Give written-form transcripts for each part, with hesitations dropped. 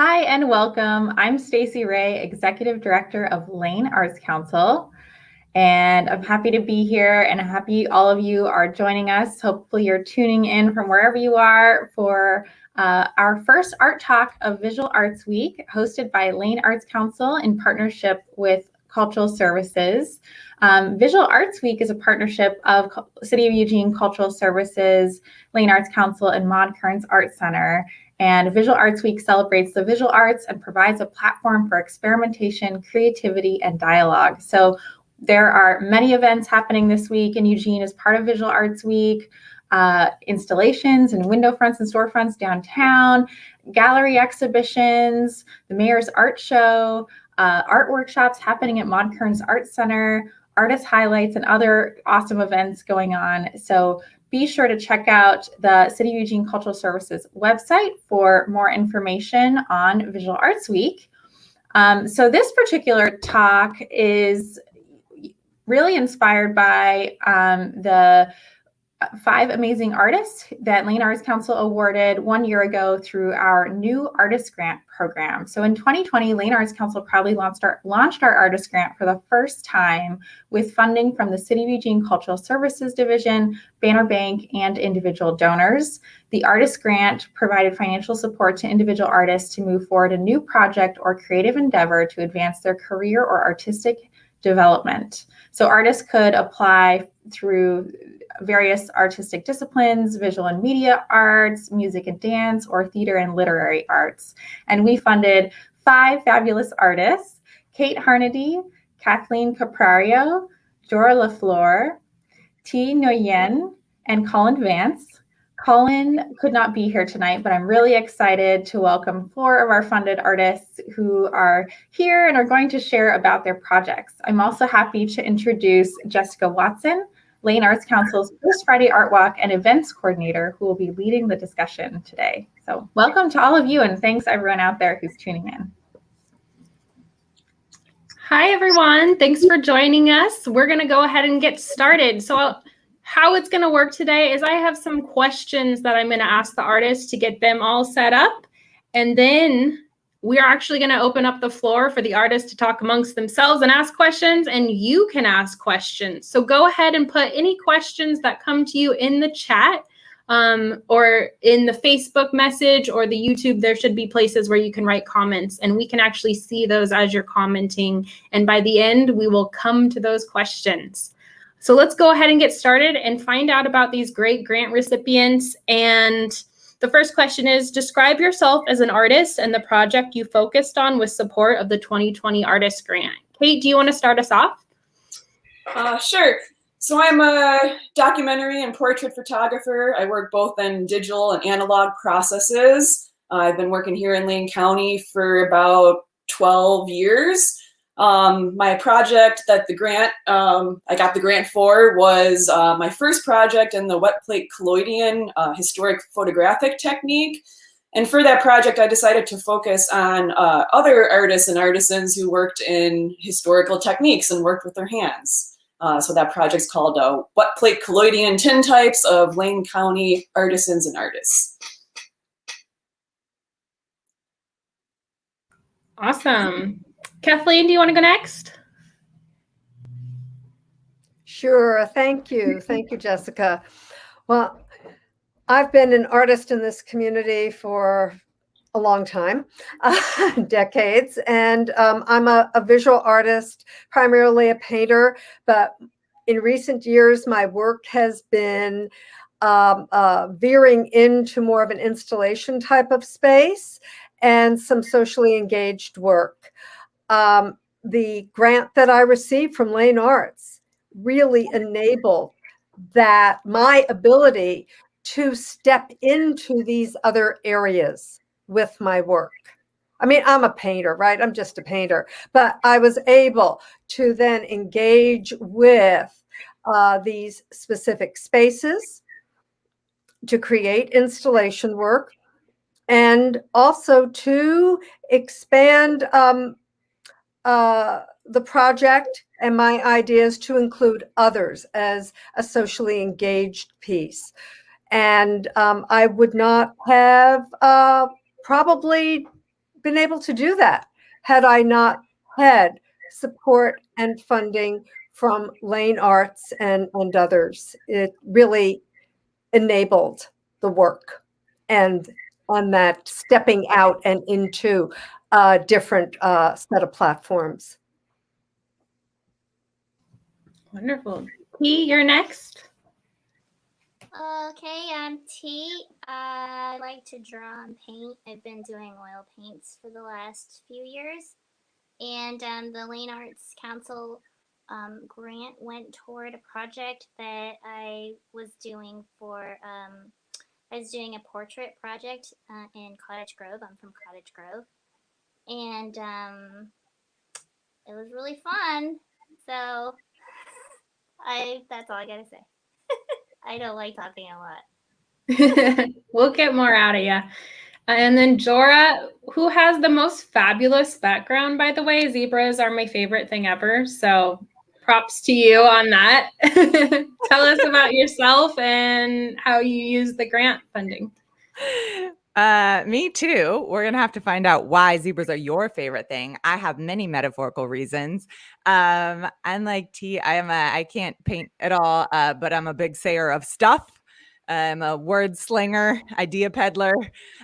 Hi and welcome. I'm Stacey Ray, Executive Director of Lane Arts Council, and I'm happy to be here and happy all of you are joining us. Hopefully you're tuning in from wherever you are for our first Art Talk of Visual Arts Week, hosted by Lane Arts Council in partnership with Cultural Services. Visual Arts Week is a partnership of City of Eugene Cultural Services, Lane Arts Council, and Maude Kerns Art Center. And Visual Arts Week celebrates the visual arts and provides a platform for experimentation, creativity, and dialogue. So there are many events happening this week in Eugene as part of Visual Arts Week, installations and window fronts and storefronts downtown, gallery exhibitions, the Mayor's Art Show, art workshops happening at Maude Kerns Art Center, artist highlights, and other awesome events going on. So be sure to check out the City of Eugene Cultural Services website for more information on Visual Arts Week. So this particular talk is really inspired by the 5 amazing artists that Lane Arts Council awarded 1 year ago through our new Artist Grant program. So in 2020, Lane Arts Council proudly launched our Artist Grant for the first time with funding from the City of Eugene Cultural Services Division, Banner Bank, and individual donors. The Artist Grant provided financial support to individual artists to move forward a new project or creative endeavor to advance their career or artistic development. So artists could apply through various artistic disciplines, visual and media arts, music and dance, or theater and literary arts. And we funded 5 fabulous artists: Kate Harnedy, Kathleen Caprario, Jorah LaFluer, Uyen-Thi Nguyen, and Cullen Vance. Cullen could not be here tonight, but I'm really excited to welcome 4 of our funded artists who are here and are going to share about their projects. I'm also happy to introduce Jessica Watson, Lane Arts Council's First Friday Art Walk and Events Coordinator, who will be leading the discussion today. So welcome to all of you, and thanks everyone out there who's tuning in. Hi, everyone. Thanks for joining us. We're going to go ahead and get started. So how it's going to work today is I have some questions that I'm going to ask the artists to get them all set up. And then we are actually going to open up the floor for the artists to talk amongst themselves and ask questions, and you can ask questions. So go ahead and put any questions that come to you in the chat or in the Facebook message or the YouTube. There should be places where you can write comments, and we can actually see those as you're commenting. And by the end, we will come to those questions. So let's go ahead and get started and find out about these great grant recipients. And the first question is, describe yourself as an artist and the project you focused on with support of the 2020 Artist Grant. Kate, do you want to start us off? Sure. So I'm a documentary and portrait photographer. I work both in digital and analog processes. I've been working here in Lane County for about 12 years. My project that I got the grant for was my first project in the wet plate collodion historic photographic technique. And for that project, I decided to focus on other artists and artisans who worked in historical techniques and worked with their hands. So that project's called Wet Plate Collodion Tintypes of Lane County Artisans and Artists. Awesome. Kathleen, do you want to go next? Sure. Thank you. Thank you, Jessica. Well, I've been an artist in this community for a long time, decades, and I'm a visual artist, primarily a painter, but in recent years, my work has been veering into more of an installation type of space and some socially engaged work. The grant that I received from Lane Arts really enabled my ability to step into these other areas with my work. I mean, I'm a painter, right? I'm just a painter, but I was able to then engage with these specific spaces to create installation work and also to expand the project and my ideas to include others as a socially engaged piece. And I would not have probably been able to do that had I not had support and funding from Lane Arts and others. It really enabled the work and on that stepping out and into a different set of platforms. Wonderful. T, you're next. Okay, I'm T. I like to draw and paint. I've been doing oil paints for the last few years. And the Lane Arts Council grant went toward a project that I was doing for, I was doing a portrait project in Cottage Grove. I'm from Cottage Grove. And it was really fun. So that's all I gotta say. I don't like talking a lot. We'll get more out of you. And then Jorah, who has the most fabulous background, by the way. Zebras are my favorite thing ever. So props to you on that. Tell us about yourself and how you use the grant funding. Me too. We're going to have to find out why zebras are your favorite thing. I have many metaphorical reasons. Unlike T, I can't paint at all, but I'm a big sayer of stuff. I'm a word slinger, idea peddler.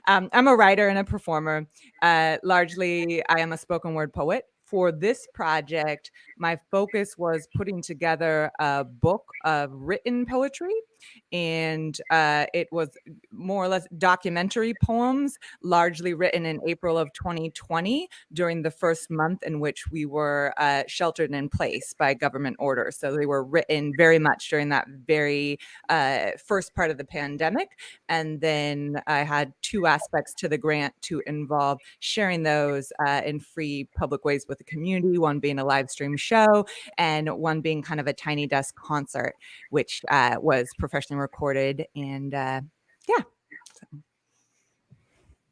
I'm a writer and a performer. Largely, I am a spoken word poet. For this project, my focus was putting together a book of written poetry, and it was more or less documentary poems, largely written in April of 2020 during the first month in which we were sheltered in place by government order. So they were written very much during that very first part of the pandemic. And then I had two aspects to the grant to involve sharing those in free public ways with the community, one being a live stream show and one being kind of a tiny desk concert, which was professionally recorded. And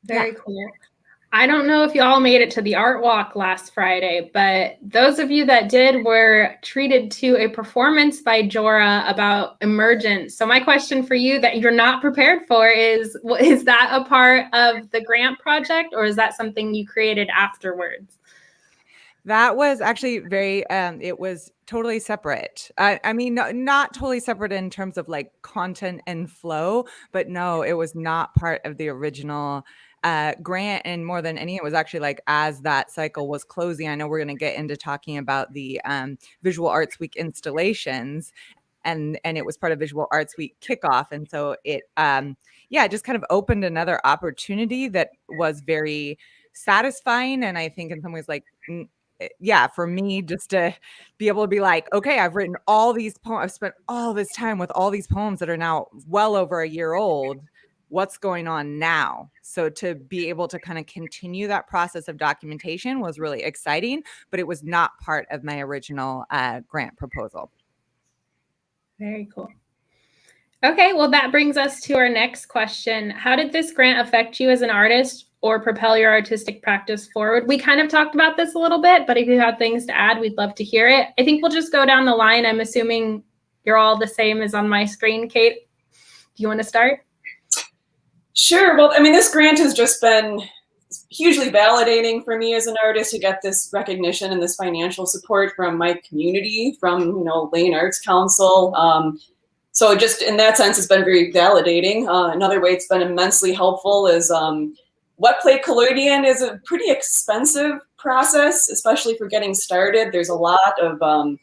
Very cool. I don't know if y'all made it to the art walk last Friday, but those of you that did were treated to a performance by Jorah about emergence. So my question for you that you're not prepared for is that a part of the grant project, or is that something you created afterwards? That was actually very, it was totally separate. I mean, not totally separate in terms of like content and flow, but no, it was not part of the original grant. And more than any, it was actually like as that cycle was closing, I know we're going to get into talking about the Visual Arts Week installations, and it was part of Visual Arts Week kickoff. And so it, it just kind of opened another opportunity that was very satisfying. And I think in some ways, like, for me, just to be able to be like, okay, I've written all these poems. I've spent all this time with all these poems that are now well over a year old. What's going on now? So to be able to kind of continue that process of documentation was really exciting, but it was not part of my original grant proposal. Very cool. Okay, well, that brings us to our next question. How did this grant affect you as an artist or propel your artistic practice forward? We kind of talked about this a little bit, but if you have things to add, we'd love to hear it. I think we'll just go down the line. I'm assuming you're all the same as on my screen. Kate, do you want to start? Sure. Well, I mean, this grant has just been hugely validating for me as an artist to get this recognition and this financial support from my community, from, Lane Arts Council. So just in that sense, it's been very validating. Another way it's been immensely helpful is Wet Plate Collodion is a pretty expensive process, especially for getting started. There's a lot of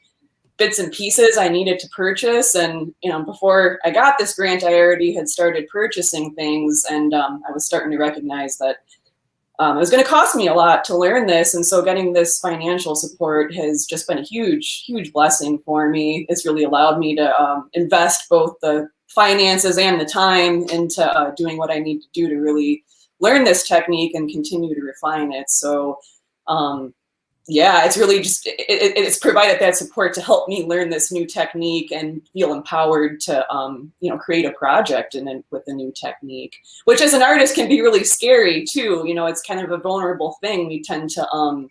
bits and pieces I needed to purchase. And, before I got this grant, I already had started purchasing things, and I was starting to recognize that it was going to cost me a lot to learn this. And so getting this financial support has just been a huge, huge blessing for me. It's really allowed me to invest both the finances and the time into doing what I need to do to really learn this technique and continue to refine it. So it's really just, it's provided that support to help me learn this new technique and feel empowered to, create a project with a new technique, which as an artist can be really scary too. It's kind of a vulnerable thing. We tend to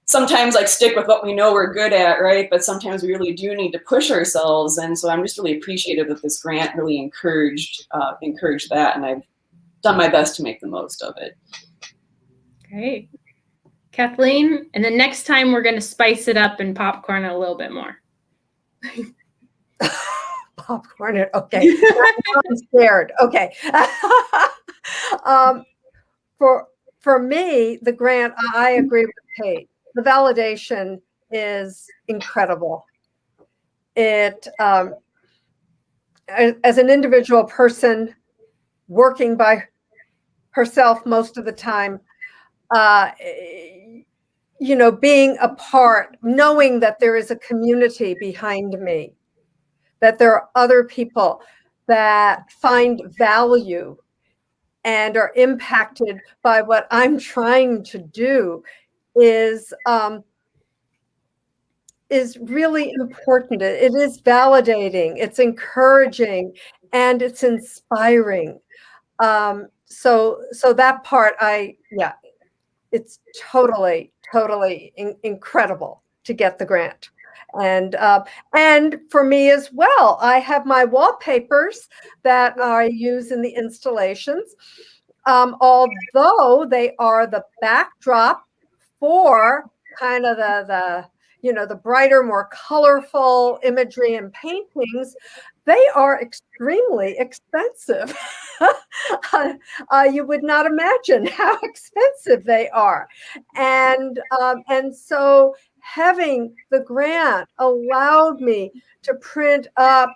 sometimes like stick with what we know we're good at, right? But sometimes we really do need to push ourselves. And so I'm just really appreciative that this grant really encouraged that. And I've done my best to make the most of it. Great. Kathleen, and then next time we're going to spice it up and popcorn it a little bit more. Popcorn. Okay. I'm scared. Okay. For me, the grant, I agree with Kate. The validation is incredible. It, as an individual person working by herself most of the time, being a part, knowing that there is a community behind me, that there are other people that find value and are impacted by what I'm trying to do is really important. It is validating, it's encouraging, and it's inspiring. So that part, it's totally incredible to get the grant. And for me as well, I have my wallpapers that I use in the installations. Although they are the backdrop for kind of the brighter, more colorful imagery and paintings, they are extremely expensive. You would not imagine how expensive they are. And so having the grant allowed me to print up,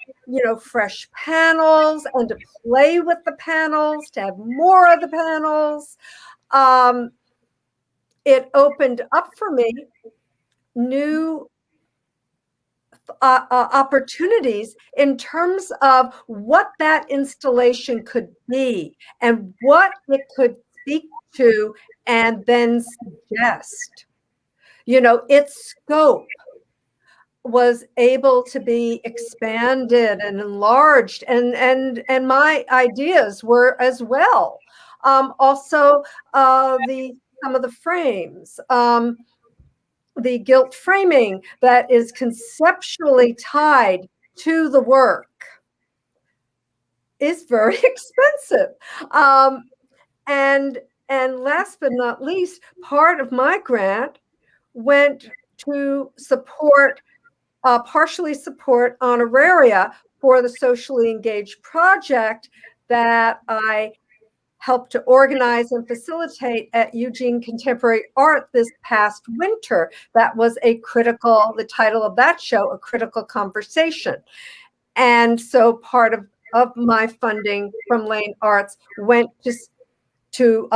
fresh panels and to play with the panels, to have more of the panels. It opened up for me new opportunities in terms of what that installation could be and what it could speak to and then suggest. Its scope was able to be expanded and enlarged, and my ideas were as well. Also, some of the frames, the gilt framing that is conceptually tied to the work is very expensive. And last but not least, part of my grant went to partially support honoraria for the socially engaged project that I helped to organize and facilitate at Eugene Contemporary Art this past winter. That was the title of that show, A Critical Conversation. And so part of my funding from Lane Arts went to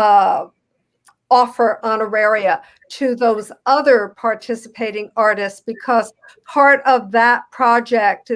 offer honoraria to those other participating artists, because part of that project,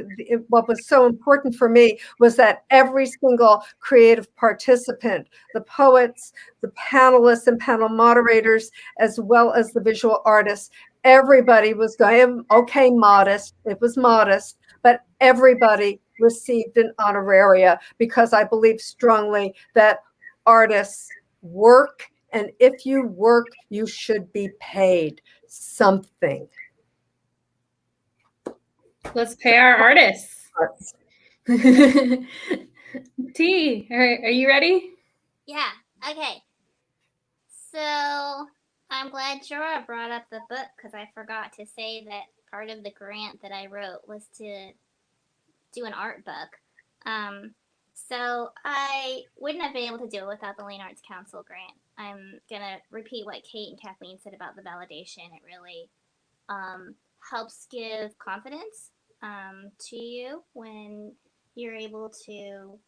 what was so important for me was that every single creative participant, the poets, the panelists and panel moderators, as well as the visual artists, everybody was going, okay, modest, it was modest, but everybody received an honoraria, because I believe strongly that artists work, and if you work, you should be paid something. Let's pay our artists. T, are you ready? Yeah, okay. So I'm glad Jorah brought up the book, because I forgot to say that part of the grant that I wrote was to do an art book. So I wouldn't have been able to do it without the Lane Arts Council grant. I'm going to repeat what Kate and Kathleen said about the validation. It really helps give confidence to you when you're able to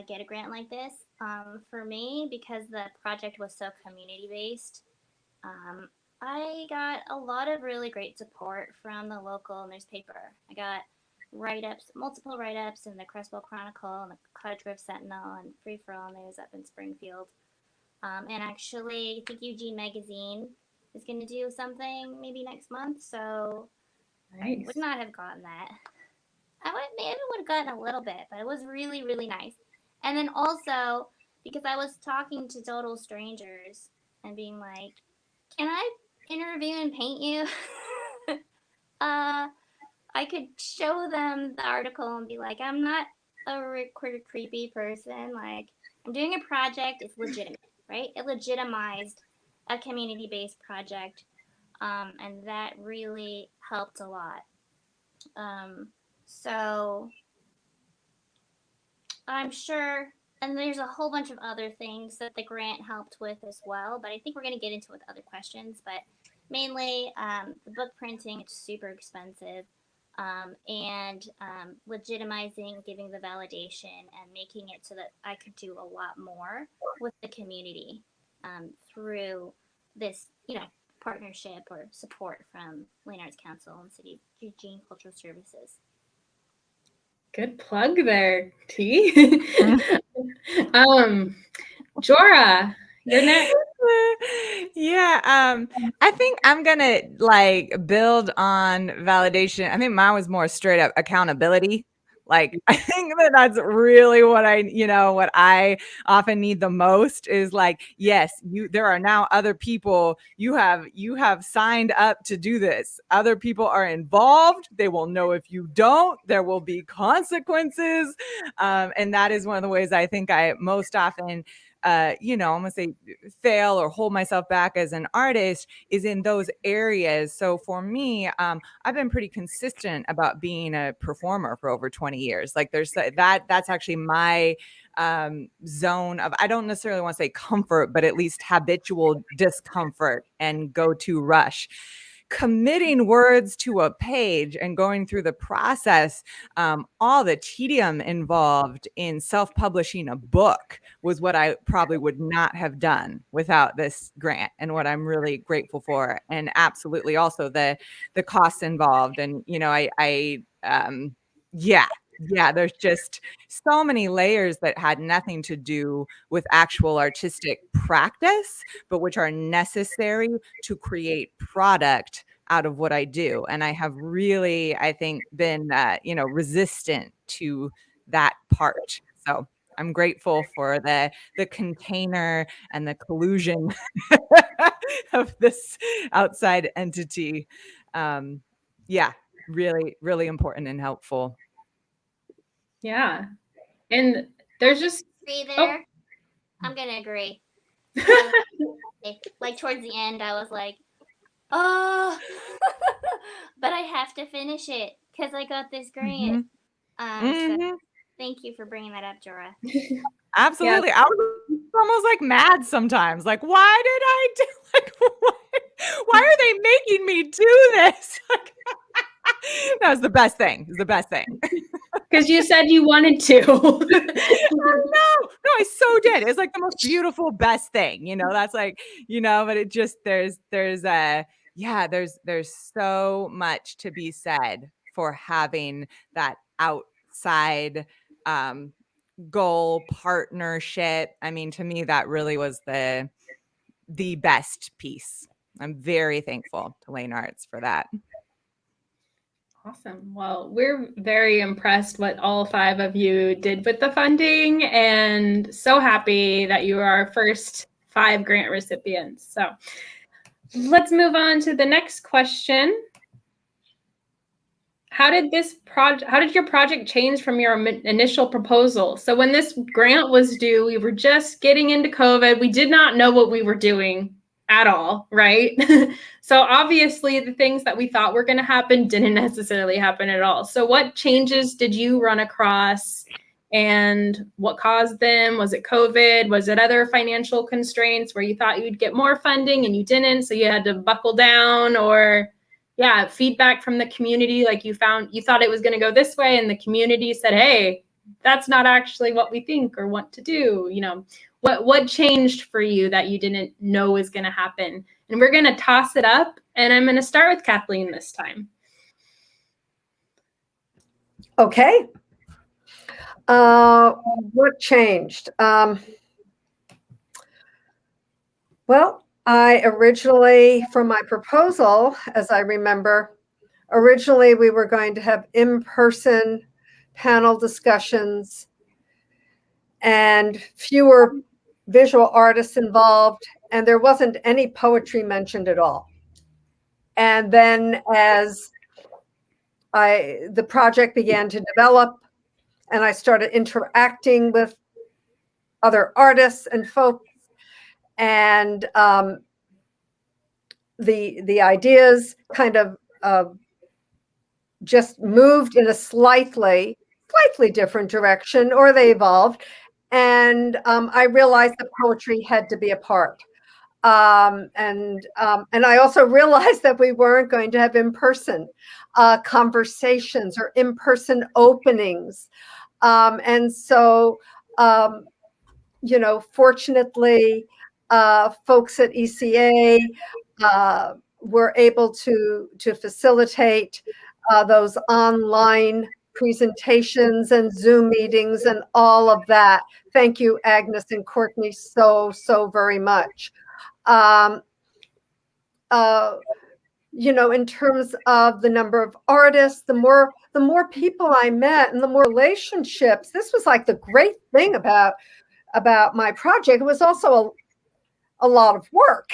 get a grant like this. For me, because the project was so community-based, I got a lot of really great support from the local newspaper. I got write-ups, multiple write-ups in the Creswell Chronicle and the Cottage Grove Sentinel and Free For All News up in Springfield. And actually, I think Eugene Magazine is going to do something maybe next month, so nice. I would not have gotten that. Maybe would have gotten a little bit, but it was really, really nice. And then also, because I was talking to total strangers and being like, can I interview and paint you? I could show them the article and be like, I'm not a creepy person. Like, I'm doing a project. It's legitimate, right? It legitimized a community-based project, and that really helped a lot. So I'm sure, and there's a whole bunch of other things that the grant helped with as well, but I think we're going to get into with other questions. But mainly the book printing, it's super expensive, and legitimizing, giving the validation, and making it so that I could do a lot more with the community through this, partnership or support from Lane Arts Council and City of Eugene Cultural Services. Good plug there, T. Jorah, you're next. Yeah, I think I'm gonna build on validation. I think mine was more straight up accountability. Like, I think that's really what I often need the most is like, yes, there are now other people you have signed up to do this. Other people are involved. They will know if you don't, there will be consequences. And that is one of the ways I think I most often I'm gonna say fail or hold myself back as an artist is in those areas. So for me, I've been pretty consistent about being a performer for over 20 years. Like that's actually my zone of, I don't necessarily want to say comfort, but at least habitual discomfort and go-to rush. Committing words to a page and going through the process, all the tedium involved in self-publishing a book was what I probably would not have done without this grant, and what I'm really grateful for. And absolutely also the costs involved. And, there's just so many layers that had nothing to do with actual artistic practice, but which are necessary to create product out of what I do. And I have really, I think, been, resistant to that part. So I'm grateful for the container and the collusion of this outside entity. Really, really important and helpful. Yeah. And there's just Agree there. I'm gonna agree. Like towards the end, I was like, oh, but I have to finish it because I got this grant. So thank you for bringing that up, Jorah. Absolutely. Yeah. I was almost like mad sometimes. Like, why did I do? Why are they making me do this? That was the best thing. It was the best thing. Because you said you wanted to. No, I so did. It's like the most beautiful, best thing. That's like, but it just there's so much to be said for having that outside goal partnership. I mean, to me, that really was the best piece. I'm very thankful to Lane Arts for that. Awesome. Well, we're very impressed what all 5 of you did with the funding, and so happy that you are our first 5 grant recipients. So let's move on to the next question. How did your project change from your initial proposal? So when this grant was due, we were just getting into COVID. We did not know what we were doing at all, right? So obviously the things that we thought were going to happen didn't necessarily happen at all. So what changes did you run across, and what caused them? Was it COVID? Was it other financial constraints where you thought you'd get more funding and you didn't, so you had to buckle down? Or feedback from the community, like you thought it was going to go this way and the community said, hey, that's not actually what we think or want to do. What changed for you that you didn't know was going to happen? And we're going to toss it up, and I'm going to start with Kathleen this time. Okay. What changed? Well, I originally, from my proposal, as I remember, originally we were going to have in-person panel discussions and fewer visual artists involved, and there wasn't any poetry mentioned at all. And then as the project began to develop and I started interacting with other artists and folks, and the ideas kind of just moved in a slightly different direction, or they evolved. And I realized that poetry had to be a part. And I also realized that we weren't going to have in-person conversations or in-person openings. And so, fortunately, folks at ECA were able to facilitate those online presentations and Zoom meetings and all of that. Thank you, Agnes and Courtney, so very much. In terms of the number of artists, the more people I met and the more relationships. This was like the great thing about my project. It was also a lot of work.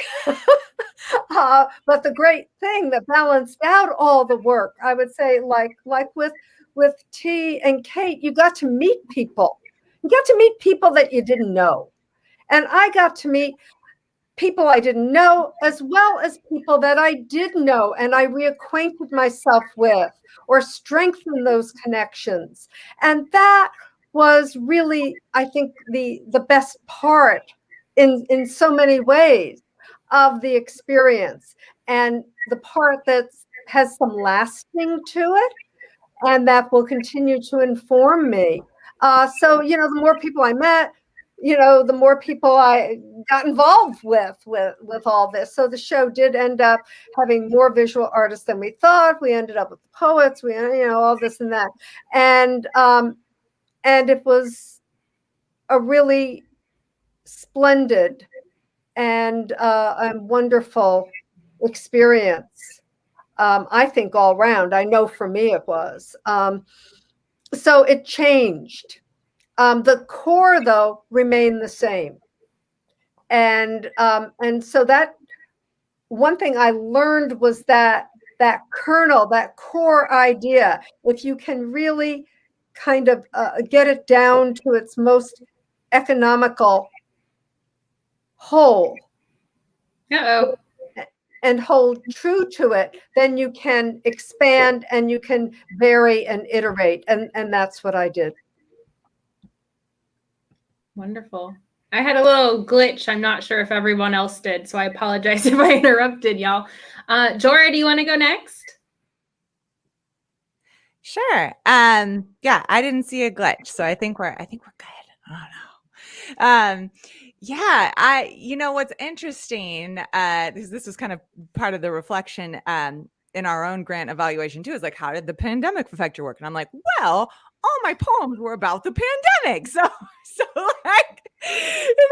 But the great thing that balanced out all the work, I would say, like with T and Kate, you got to meet people. You got to meet people that you didn't know. And I got to meet people I didn't know, as well as people that I did know, and I reacquainted myself with or strengthened those connections. And that was really, I think, the best part in so many ways of the experience, and the part that has some lasting to it and that will continue to inform me. So, the more people I met, the more people I got involved with all this. So the show did end up having more visual artists than we thought. We ended up with poets, all this and that. And it was a really splendid and wonderful experience. I think all around. I know for me it was. So it changed. The core, though, remained the same. And so that one thing I learned was that kernel, that core idea, if you can really kind of get it down to its most economical whole, and hold true to it, then you can expand and you can vary and iterate. And that's what I did. Wonderful. I had a little glitch. I'm not sure if everyone else did, so I apologize if I interrupted y'all. Jorah, do you want to go next? Sure. Yeah, I didn't see a glitch, so I think we're good. I don't know. Yeah, what's interesting, this was kind of part of the reflection in our own grant evaluation too, is like, how did the pandemic affect your work? And I'm like, well, all my poems were about the pandemic. So like, it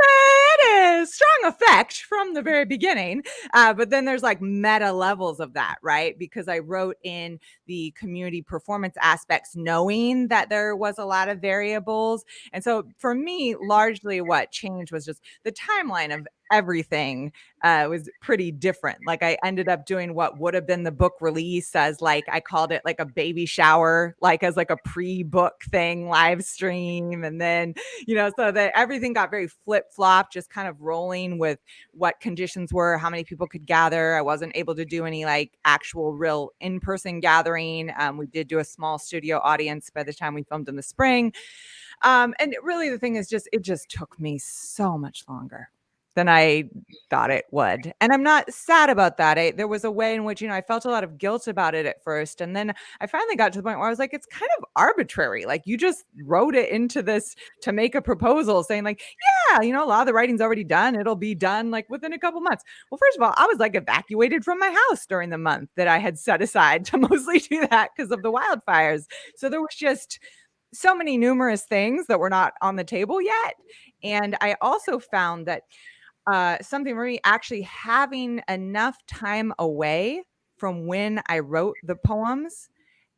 had a strong effect from the very beginning. But then there's like meta levels of that, right? Because I wrote in the community performance aspects, knowing that there was a lot of variables. And so for me, largely what changed was just the timeline of everything was pretty different. Like I ended up doing what would have been the book release as like, I called it like a baby shower, like as like a pre-book thing, live stream. And then, so that everything got very flip-flop, just kind of rolling with what conditions were, how many people could gather. I wasn't able to do any like actual real in-person gathering. We did do a small studio audience by the time we filmed in the spring. And really the thing is it just took me so much longer than I thought it would. And I'm not sad about that. There was a way in which, I felt a lot of guilt about it at first. And then I finally got to the point where I was like, it's kind of arbitrary. Like you just wrote it into this to make a proposal saying like, yeah, a lot of the writing's already done. It'll be done like within a couple months. Well, first of all, I was like evacuated from my house during the month that I had set aside to mostly do that because of the wildfires. So there was just so many numerous things that were not on the table yet. And I also found that something for me, actually having enough time away from when I wrote the poems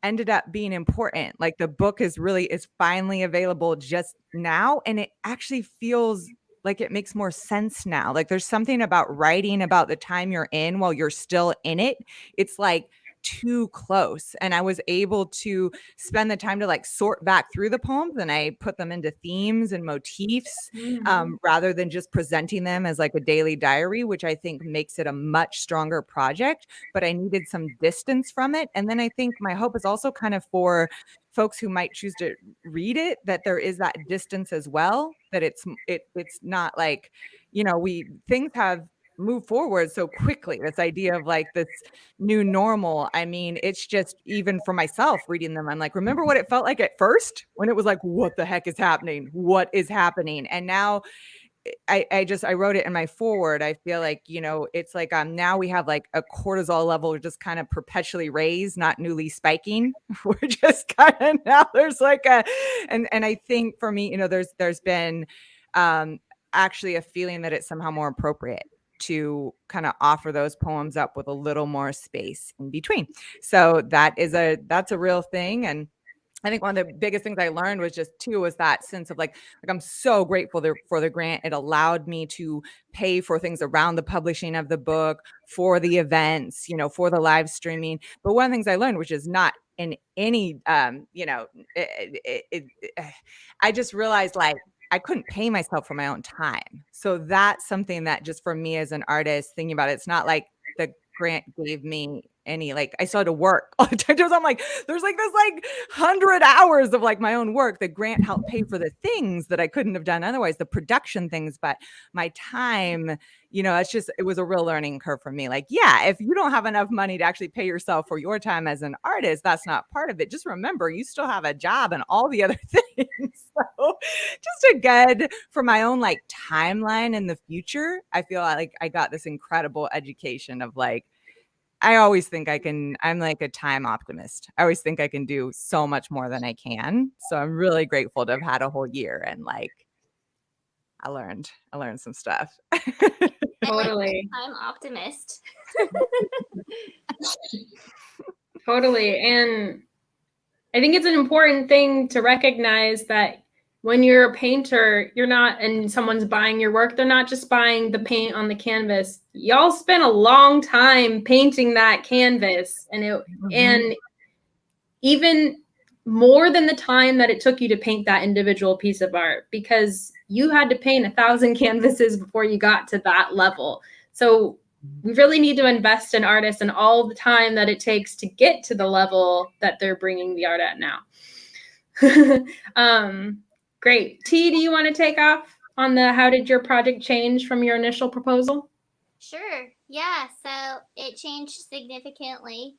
ended up being important. Like the book is finally available just now. And it actually feels like it makes more sense now. Like there's something about writing about the time you're in while you're still in it. It's like too close. And I was able to spend the time to like sort back through the poems, and I put them into themes and motifs rather than just presenting them as like a daily diary, which I think makes it a much stronger project. But I needed some distance from it. And then I think my hope is also kind of for folks who might choose to read it, that there is that distance as well, that it's not like, things have moved forward so quickly. This idea of like this new normal. I mean, it's just, even for myself reading them, I'm like, remember what it felt like at first when it was like, what the heck is happening? What is happening? And now I wrote it in my forward. I feel like, it's like now we have like a cortisol level just kind of perpetually raised, not newly spiking. We're just kind of, now there's like and I think for me, there's been actually a feeling that it's somehow more appropriate to kind of offer those poems up with a little more space in between. So that's a real thing. And I think one of the biggest things I learned was that sense of like I'm so grateful for the grant. It allowed me to pay for things around the publishing of the book, for the events, for the live streaming. But one of the things I learned, which is not in any, I just realized like I couldn't pay myself for my own time. So that's something that just for me as an artist, thinking about it, it's not like the grant gave me any, like I still had to work all the time. I'm like, there's like this like 100 hours of like my own work. The grant helped pay for the things that I couldn't have done otherwise, the production things, but my time, it was a real learning curve for me. Like, yeah, if you don't have enough money to actually pay yourself for your time as an artist, that's not part of it. Just remember, you still have a job and all the other things. So just again, for my own like timeline in the future, I feel like I got this incredible education of like, I always think I'm like a time optimist. I always think I can do so much more than I can. So I'm really grateful to have had a whole year, and like I learned some stuff. Totally. I'm optimist. Totally. And I think it's an important thing to recognize that when you're a painter, you're not, and someone's buying your work, they're not just buying the paint on the canvas. Y'all spent a long time painting that canvas, and even more than the time that it took you to paint that individual piece of art, because you had to paint 1,000 canvases before you got to that level. So we really need to invest in artists and all the time that it takes to get to the level that they're bringing the art at now. Great. T, do you want to take off on how did your project change from your initial proposal? Sure. Yeah. So it changed significantly.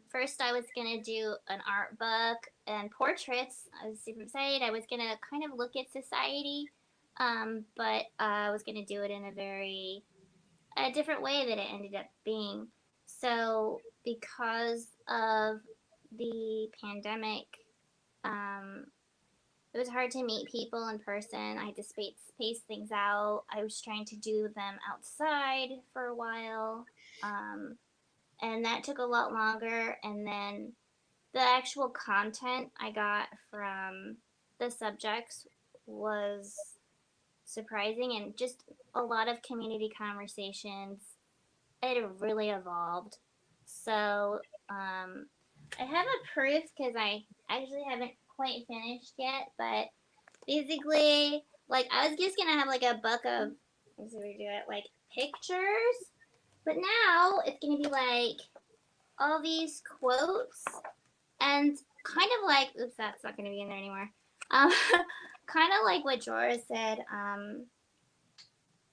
First I was going to do an art book and portraits. I was super excited. I was going to kind of look at society, but I was going to do it in a different way that it ended up being. So because of the pandemic, it was hard to meet people in person. I had to space things out. I was trying to do them outside for a while. And that took a lot longer. And then the actual content I got from the subjects was surprising, and just a lot of community conversations. It really evolved. So I have a proof because I actually haven't quite finished yet, but basically, like, I was just gonna have like a book of, let's see, we do it like pictures, but now it's gonna be like all these quotes and kind of like, oops, that's not gonna be in there anymore. Kind of like what Jorah said.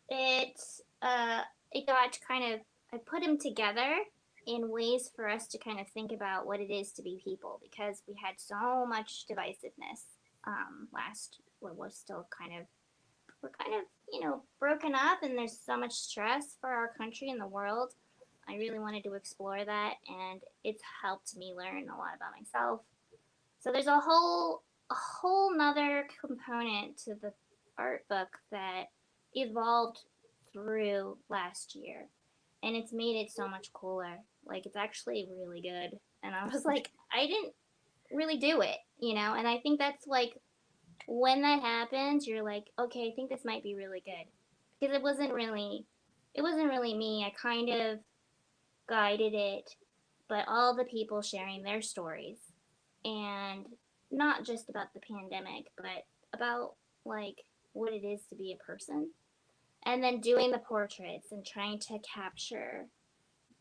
It got kind of, I put them together in ways for us to kind of think about what it is to be people, because we had so much divisiveness we're still we're kind of broken up, and there's so much stress for our country and the world. I really wanted to explore that, and it's helped me learn a lot about myself. So there's a whole nother component to the art book that evolved through last year, and it's made it so much cooler. Like, it's actually really good, and I was like, I didn't really do it, and I think that's like, when that happens, you're like, okay, I think this might be really good, because it wasn't really me. I kind of guided it, but all the people sharing their stories, and not just about the pandemic, but about like what it is to be a person. And then doing the portraits and trying to capture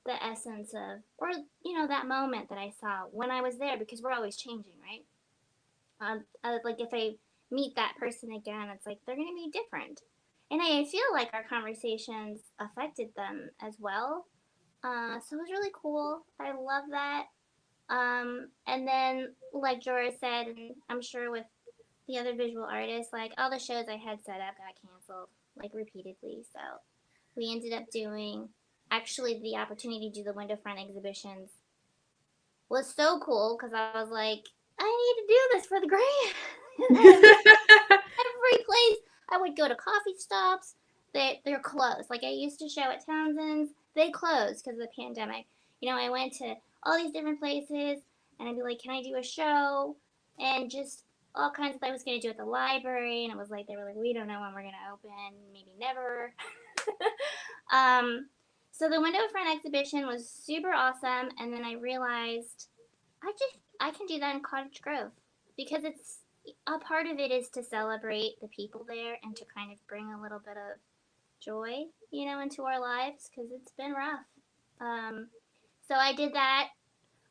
the essence of, or, you know, that moment that I saw when I was there, because we're always changing, right? Like if I meet that person again, it's like they're going to be different. And I feel like our conversations affected them as well. So it was really cool. I love that. And then, like Jorah said, and I'm sure with the other visual artists, like all the shows I had set up got canceled, like repeatedly. So we ended up doing, actually, the opportunity to do the window front exhibitions was so cool because I was like, I need to do this for the grant. Every place I would go to coffee stops, they're closed. Like I used to show at Townsend's, they closed because of the pandemic. You know, I went to all these different places and I'd be like, can I do a show? And just all kinds of things I was going to do at the library. And it was like, they were like, we don't know when we're going to open, maybe never. So the window front exhibition was super awesome. And then I realized I can do that in Cottage Grove because it's a part of it is to celebrate the people there and to kind of bring a little bit of joy, you know, into our lives because it's been rough. So I did that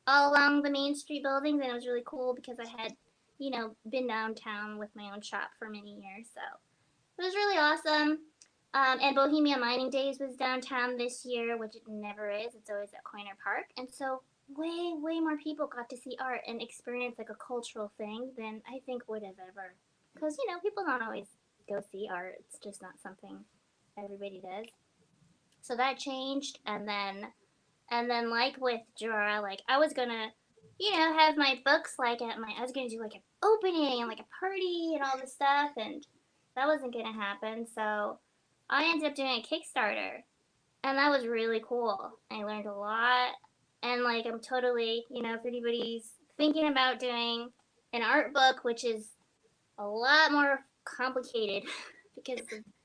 all along the Main Street buildings, and it was really cool because I had, you know, been downtown with my own shop for many years. So it was really awesome. And Bohemia Mining Days was downtown this year, which it never is. It's always at Coiner Park. And so way more people got to see art and experience like a cultural thing than I think would have ever. Because, you know, people don't always go see art. It's just not something everybody does. So that changed. And then like with Jorah, like I was gonna, you know, have my books like I was gonna do like an opening and like a party and all this stuff, and that wasn't gonna happen. So I ended up doing a Kickstarter, and that was really cool. I learned a lot, and like I'm totally, you know, if anybody's thinking about doing an art book, which is a lot more complicated because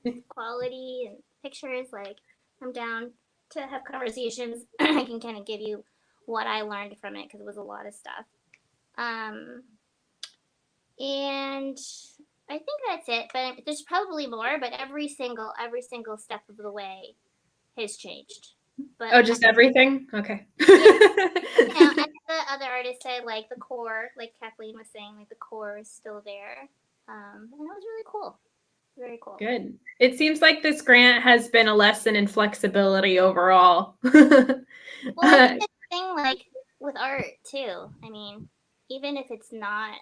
of quality and pictures, like I'm down to have conversations. I can kind of give you what I learned from it because it was a lot of stuff. And I think that's it, but there's probably more, but every single step of the way has changed. But just everything? Okay. Yeah, you know, as the other artists said, like the core, like Kathleen was saying, like the core is still there. And it was really cool. Very cool. Good. It seems like this grant has been a lesson in flexibility overall. Well, it's the thing like with art too. I mean, even if it's not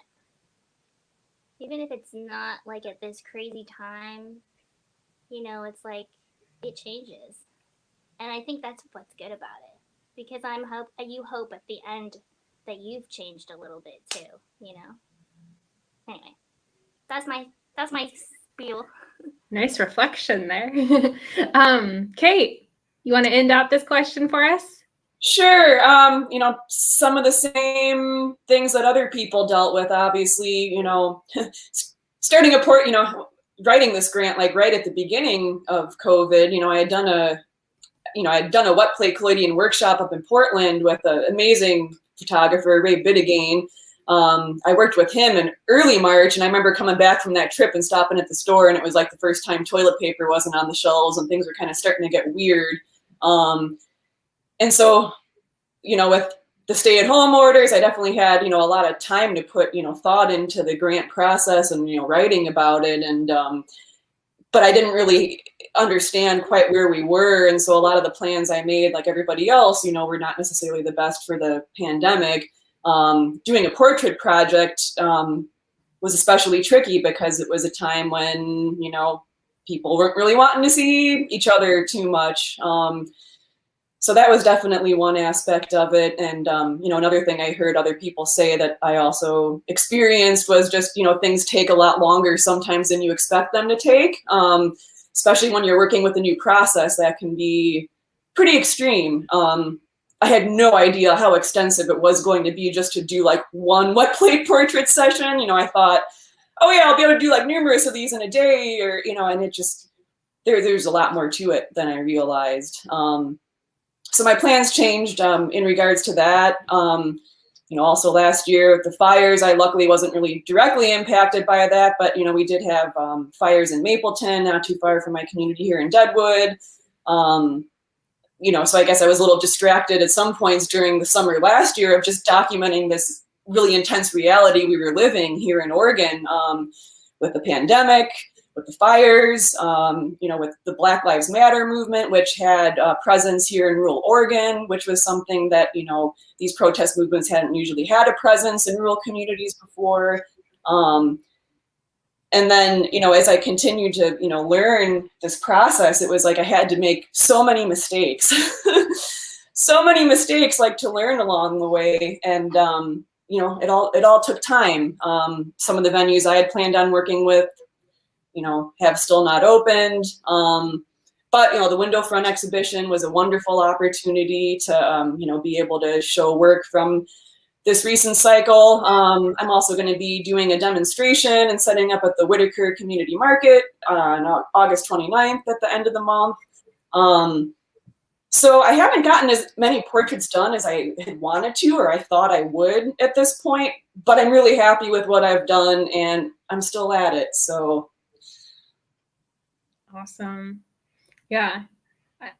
like at this crazy time, you know, it's like it changes. And I think that's what's good about it. Because you hope at the end that you've changed a little bit too, you know. Anyway, that's my spiel. Nice reflection there. Kate, you want to end out this question for us? Sure. You know, some of the same things that other people dealt with, obviously, you know, starting a you know, writing this grant, like right at the beginning of COVID, you know, I had done a wet plate collodion workshop up in Portland with an amazing photographer, Ray Biddagain. I worked with him in early March, and I remember coming back from that trip and stopping at the store, and it was like the first time toilet paper wasn't on the shelves and things were kind of starting to get weird. And so, you know, with the stay-at-home orders, I definitely had, you know, a lot of time to put, you know, thought into the grant process and, you know, writing about it. And, but I didn't really understand quite where we were. And so a lot of the plans I made, like everybody else, you know, were not necessarily the best for the pandemic. Doing a portrait project was especially tricky because it was a time when, you know, people weren't really wanting to see each other too much. So that was definitely one aspect of it. And, you know, another thing I heard other people say that I also experienced was just, you know, things take a lot longer sometimes than you expect them to take, especially when you're working with a new process that can be pretty extreme. I had no idea how extensive it was going to be just to do like one wet plate portrait session. You know, I thought, oh yeah, I'll be able to do like numerous of these in a day, or, you know, and it just, there's a lot more to it than I realized. So my plans changed in regards to that. Also last year with the fires, I luckily wasn't really directly impacted by that, but we did have fires in Mapleton, not too far from my community here in Deadwood. So I guess I was a little distracted at some points during the summer last year of just documenting this really intense reality we were living here in Oregon, with the pandemic, with the fires, with the Black Lives Matter movement, which had a presence here in rural Oregon, which was something that, these protest movements hadn't usually had a presence in rural communities before. And then, as I continued to, learn this process, it was like I had to make so many mistakes, so many mistakes, like to learn along the way. And, it all took time. Some of the venues I had planned on working with, have still not opened. But, the window front exhibition was a wonderful opportunity to, be able to show work from this recent cycle. I'm also going to be doing a demonstration and setting up at the Whitaker Community Market on August 29th at the end of the month. So I haven't gotten as many portraits done as I had wanted to, or I thought I would at this point, but I'm really happy with what I've done and I'm still at it, so. Awesome. Yeah.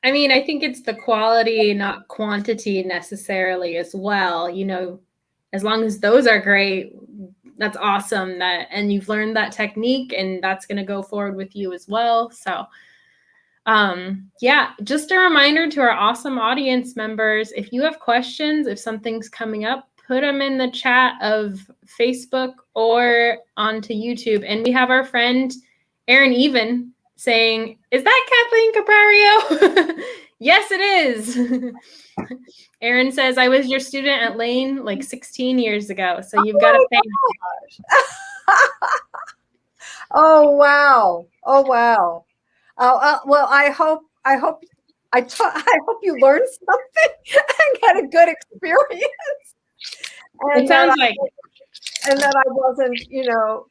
I mean, I think it's the quality, not quantity necessarily as well. As long as those are great, that's awesome. And you've learned that technique and that's going to go forward with you as well. So, just a reminder to our awesome audience members, if you have questions, if something's coming up, put them in the chat of Facebook or onto YouTube. And we have our friend, Aaron Even, saying, is that Kathleen Caprario? Yes, it is. Aaron says, I was your student at Lane like 16 years ago. So you've got to thank me. Oh, wow. Oh, wow. Well, I hope you learned something and got a good experience. And it sounds like. And that I wasn't, too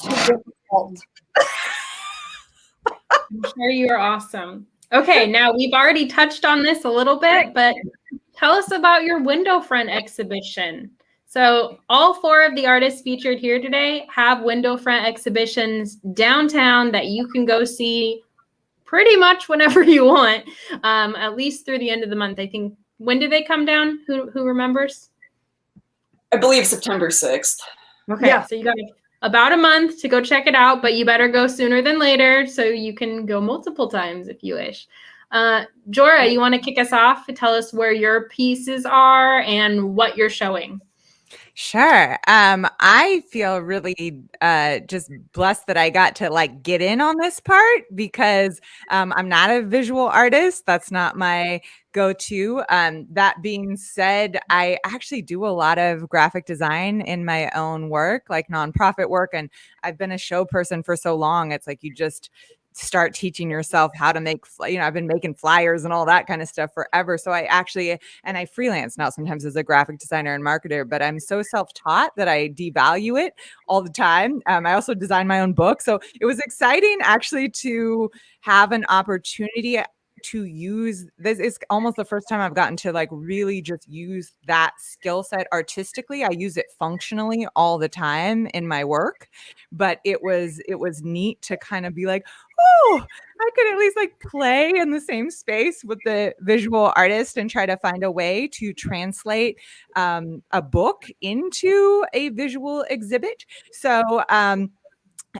difficult. I'm sure you're awesome. Okay, now we've already touched on this a little bit, but tell us about your window front exhibition. So all 4 of the artists featured here today have window front exhibitions downtown that you can go see pretty much whenever you want, at least through the end of the month. I think, when do they come down? Who remembers? I believe September 6th. Okay, yeah. So you got about a month to go check it out, but you better go sooner than later so you can go multiple times if you wish. Jorah, you want to kick us off and tell us where your pieces are and what you're showing? Sure. I feel really just blessed that I got to get in on this part because I'm not a visual artist. That's not my go-to. That being said, I actually do a lot of graphic design in my own work, like nonprofit work. And I've been a show person for so long. It's like you just start teaching yourself how to make, I've been making flyers and all that kind of stuff forever. So I freelance now sometimes as a graphic designer and marketer, but I'm so self-taught that I devalue it all the time. I also design my own book. So it was exciting actually to have an opportunity to use this. Is almost the first time I've gotten to really just use that skill set artistically. I use it functionally all the time in my work, but it was neat to kind of be like, oh, I could at least play in the same space with the visual artist and try to find a way to translate a book into a visual exhibit. So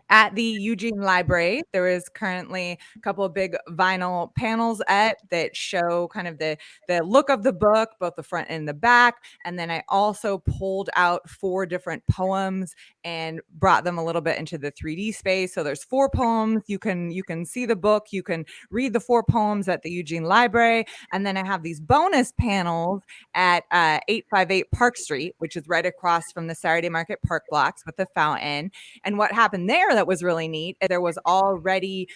at the Eugene Library, there is currently a couple of big vinyl panels that show kind of the look of the book, both the front and the back. And then I also pulled out 4 different poems and brought them a little bit into the 3D space. So there's 4 poems. You can see the book. You can read the 4 poems at the Eugene Library. And then I have these bonus panels at 858 Park Street, which is right across from the Saturday Market Park blocks with the fountain. And what happened there there that was really neat. There was already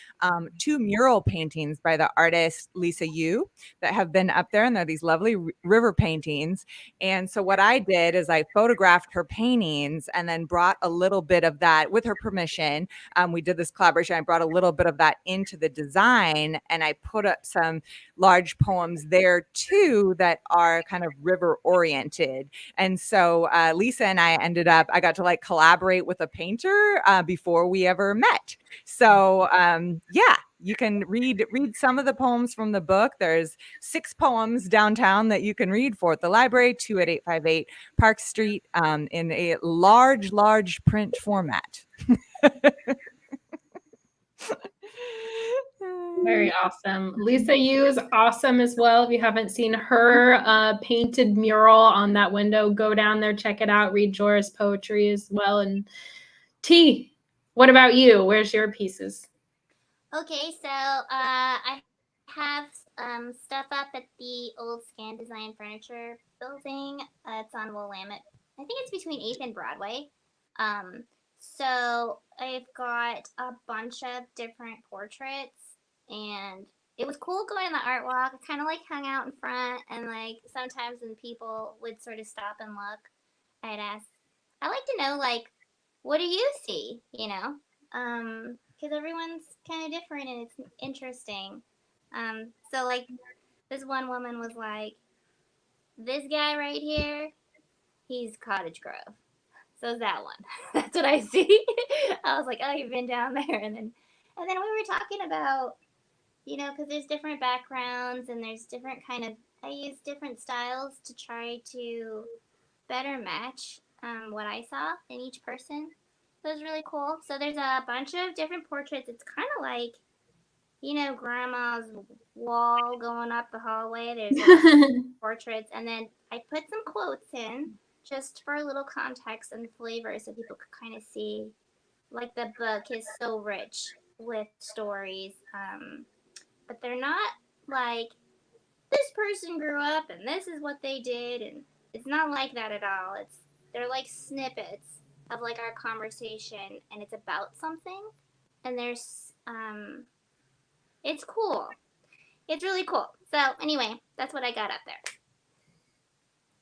2 mural paintings by the artist Lisa Yu that have been up there, and they're these lovely river paintings. And so what I did is I photographed her paintings and then brought a little bit of that, with her permission. We did this collaboration. I brought a little bit of that into the design, and I put up some large poems there too that are kind of river oriented. And so Lisa and I got to like collaborate with a painter before we ever met. So yeah, you can read some of the poems from the book. There's 6 poems downtown that you can read for at the library, 2 at 858 Park Street, in a large print format. Very awesome. Lisa Yu is awesome as well. If you haven't seen her painted mural on that window, go down there, check it out, read Jorah's poetry as well. And T, what about you? Where's your pieces? Okay, so I have stuff up at the old Scan Design Furniture building. It's on Willamette. I think it's between 8th and Broadway. So I've got a bunch of different portraits, and it was cool going on the art walk. I kind of like hung out in front, and like sometimes when people would sort of stop and look, I'd ask, I like to know, like, what do you see, you know? Because everyone's kind of different and it's interesting. So like this one woman was like, this guy right here, he's Cottage Grove. So is that one. That's what I see. I was like, oh, you've been down there. And then we were talking about, you know, because there's different backgrounds and there's different I use different styles to try to better match what I saw in each person. So it was really cool. So there's a bunch of different portraits. It's kind of like, you know, grandma's wall going up the hallway. There's portraits. And then I put some quotes in just for a little context and flavor so people could kind of see, like, the book is so rich with stories. But they're not like, this person grew up and this is what they did. And it's not like that at all. They're like snippets of like our conversation, and it's about something. And there's it's cool. It's really cool. So anyway, that's what I got up there.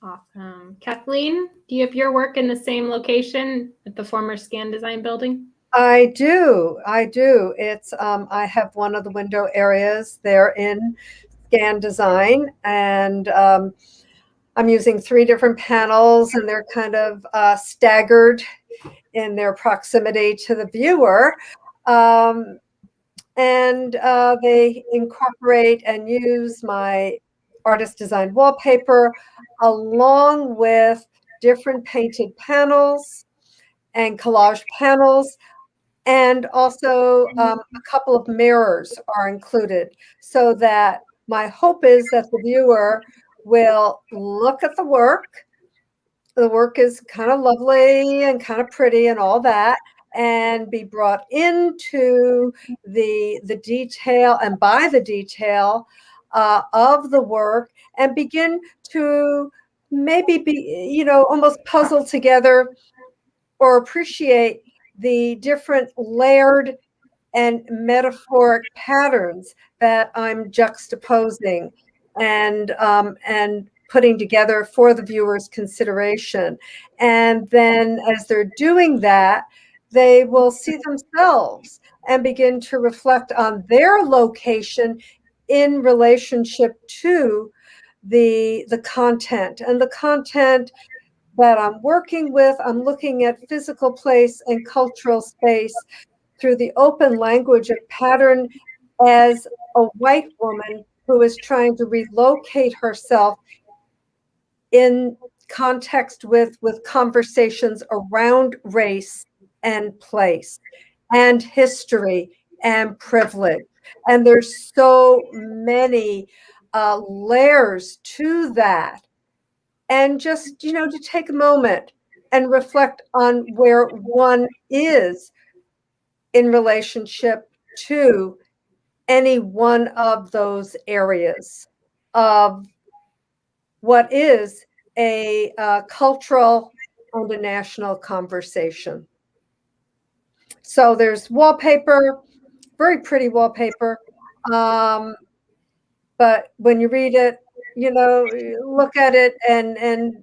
Awesome. Kathleen, do you have your work in the same location at the former Scan Design building? I do. It's I have one of the window areas there in Scan Design, and I'm using 3 different panels, and they're kind of staggered in their proximity to the viewer. And they incorporate and use my artist designed wallpaper along with different painted panels and collage panels. And also a couple of mirrors are included, so that my hope is that the viewer will look at the work. The work is kind of lovely and kind of pretty and all that, and be brought into the detail and by the detail of the work, and begin to maybe be, you know, almost puzzle together or appreciate the different layered and metaphoric patterns that I'm juxtaposing and putting together for the viewer's consideration. And then as they're doing that, they will see themselves and begin to reflect on their location in relationship to the content. And the content that I'm working with, I'm looking at physical place and cultural space through the open language of pattern as a white woman who is trying to relocate herself in context with conversations around race and place and history and privilege. And there's so many layers to that. And just, you know, to take a moment and reflect on where one is in relationship to any one of those areas of what is a cultural and a national conversation. So there's wallpaper, very pretty wallpaper. But when you read it, you look at it and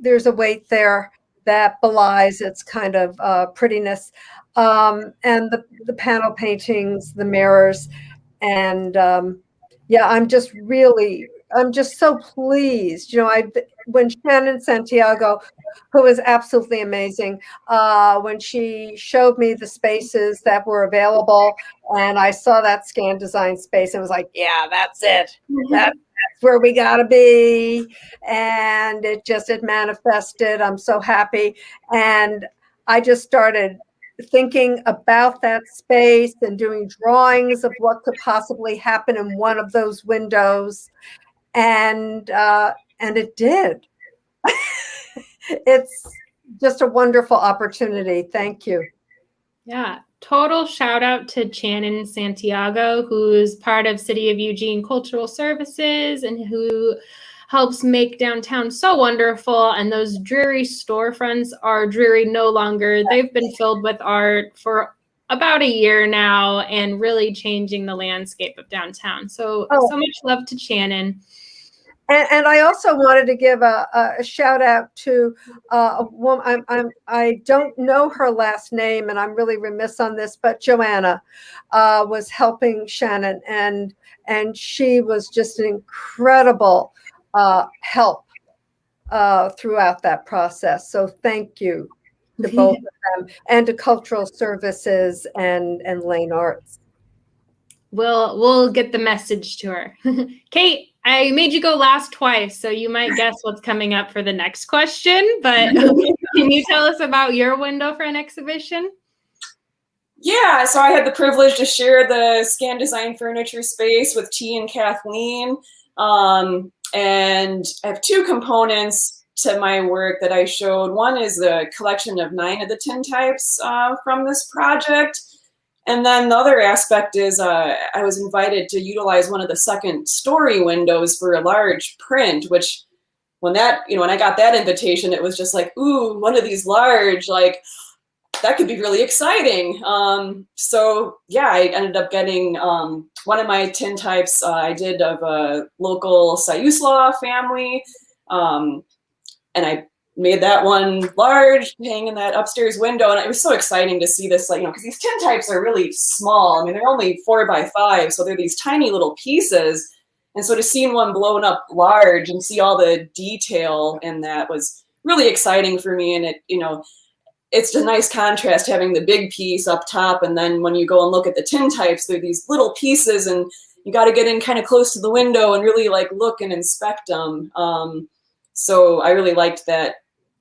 there's a weight there that belies its kind of prettiness. And the panel paintings, the mirrors, and yeah, I'm just so pleased. When Shannon Santiago, who is absolutely amazing, when she showed me the spaces that were available, and I saw that scan design space, I was like, yeah, that's it. That's where we gotta be. And it manifested. I'm so happy. And I just started thinking about that space and doing drawings of what could possibly happen in one of those windows. And it did. It's just a wonderful opportunity. Thank you. Yeah, total shout out to Shannon Santiago, who's part of City of Eugene Cultural Services and who helps make downtown so wonderful. And those dreary storefronts are dreary no longer. They've been filled with art for about a year now and really changing the landscape of downtown. So much love to Shannon. And I also wanted to give a shout out to a woman. I don't know her last name, and I'm really remiss on this, but Joanna was helping Shannon, and she was just an incredible help throughout that process. So thank you to both of them, and to Cultural Services and Lane Arts. We'll get the message to her. Kate, I made you go last twice, so you might guess what's coming up for the next question, but can you tell us about your window for an exhibition? Yeah, so I had the privilege to share the Scan Design Furniture space with T and Kathleen. And I have two components to my work that I showed. One is the collection of 9 of the tintypes from this project. And then the other aspect is I was invited to utilize one of the second story windows for a large print, which when I got that invitation, it was just like, ooh, one of these large, like that could be really exciting. So yeah, I ended up getting one of my tintypes I did of a local Sayuslaw family. And I made that one large, hang in that upstairs window. And it was so exciting to see this, like, because these tintypes are really small. I mean, they're only 4 by 5, so they're these tiny little pieces. And so to see one blown up large and see all the detail in that was really exciting for me. And it, it's a nice contrast having the big piece up top. And then when you go and look at the tintypes, they're these little pieces and you got to get in kind of close to the window and really like look and inspect them. So I really liked that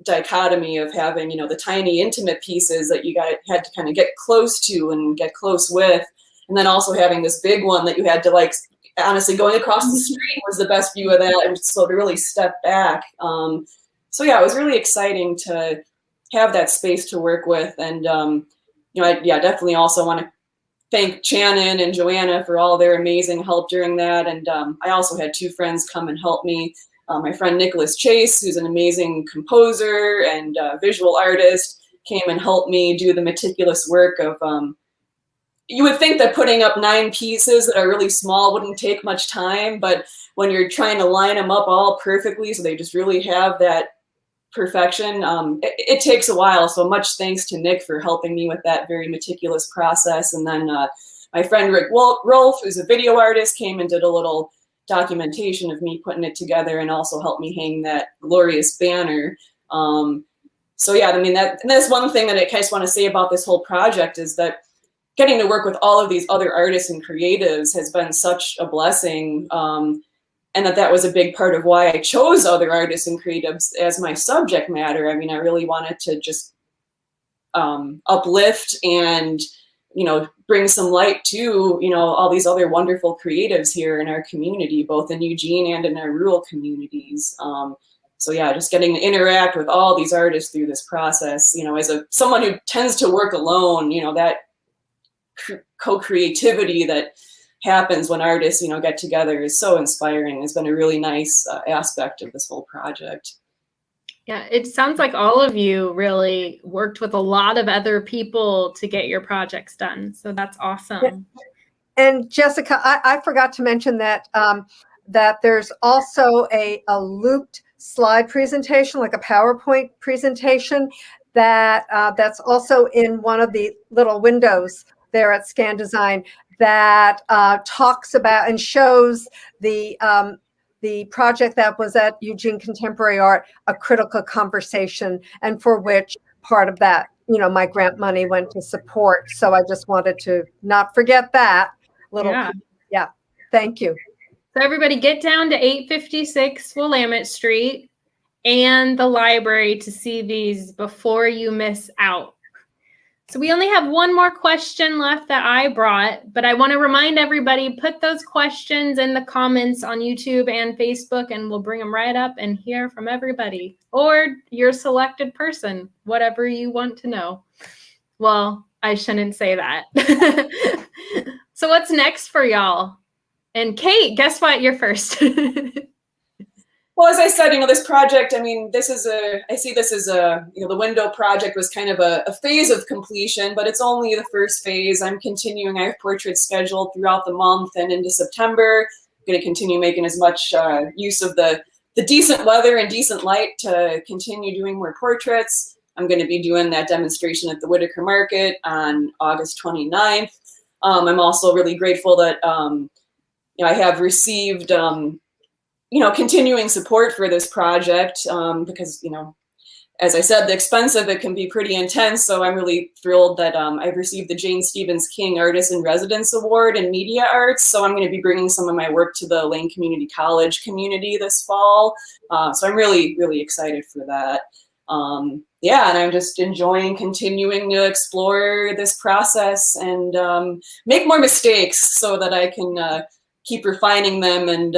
dichotomy of having, the tiny intimate pieces that you had to kind of get close to and get close with, and then also having this big one that you had to, like, honestly, going across the street was the best view of that, and so to really step back. So yeah, it was really exciting to have that space to work with, and I definitely also want to thank Shannon and Joanna for all their amazing help during that, and I also had 2 friends come and help me. My friend Nicholas Chase, who's an amazing composer and visual artist, came and helped me do the meticulous work of, you would think that putting up 9 pieces that are really small wouldn't take much time, but when you're trying to line them up all perfectly so they just really have that perfection, it takes a while. So much thanks to Nick for helping me with that very meticulous process. And then my friend Rick Rolfe, who's a video artist, came and did a little documentation of me putting it together and also helped me hang that glorious banner. So yeah, I mean, that's one thing that I just want to say about this whole project is that getting to work with all of these other artists and creatives has been such a blessing. And that was a big part of why I chose other artists and creatives as my subject matter. I mean, I really wanted to just uplift and bring some light to, all these other wonderful creatives here in our community, both in Eugene and in our rural communities. So yeah, just getting to interact with all these artists through this process, as someone who tends to work alone, that co-creativity that happens when artists, get together is so inspiring. It's been a really nice aspect of this whole project. Yeah, it sounds like all of you really worked with a lot of other people to get your projects done. So that's awesome. And Jessica, I forgot to mention that that there's also a looped slide presentation, like a PowerPoint presentation, that's also in one of the little windows there at Scan Design that talks about and shows the project that was at Eugene Contemporary Art, A Critical Conversation, and for which part of that, my grant money went to support. So I just wanted to not forget that little. Yeah. Thank you. So everybody get down to 856 Willamette Street and the library to see these before you miss out. So we only have one more question left that I brought, but I want to remind everybody, put those questions in the comments on YouTube and Facebook, and we'll bring them right up and hear from everybody or your selected person, whatever you want to know. Well, I shouldn't say that. So what's next for y'all? And Kate, guess what? You're first. Well, as I said, this project, I see this as the window project was kind of a phase of completion, but it's only the first phase. I'm continuing. I have portraits scheduled throughout the month and into September. I'm going to continue making as much use of the decent weather and decent light to continue doing more portraits. I'm going to be doing that demonstration at the Whitaker Market on August 29th. I'm also really grateful that I have received continuing support for this project because, as I said, the expense of it can be pretty intense. So I'm really thrilled that I've received the Jane Stevens King Artist in Residence Award in Media Arts. So I'm going to be bringing some of my work to the Lane Community College community this fall. So I'm really, really excited for that. And I'm just enjoying continuing to explore this process and make more mistakes so that I can keep refining them and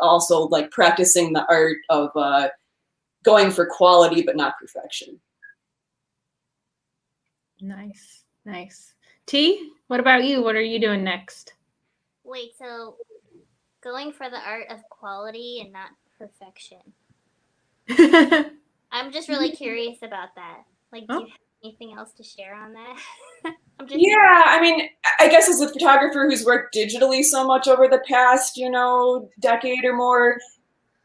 also like practicing the art of going for quality but not perfection. Nice. T, what about you? What are you doing next? Wait, so going for the art of quality and not perfection. I'm just really curious about that. Like, do you have anything else to share on that? I guess as a photographer who's worked digitally so much over the past, decade or more,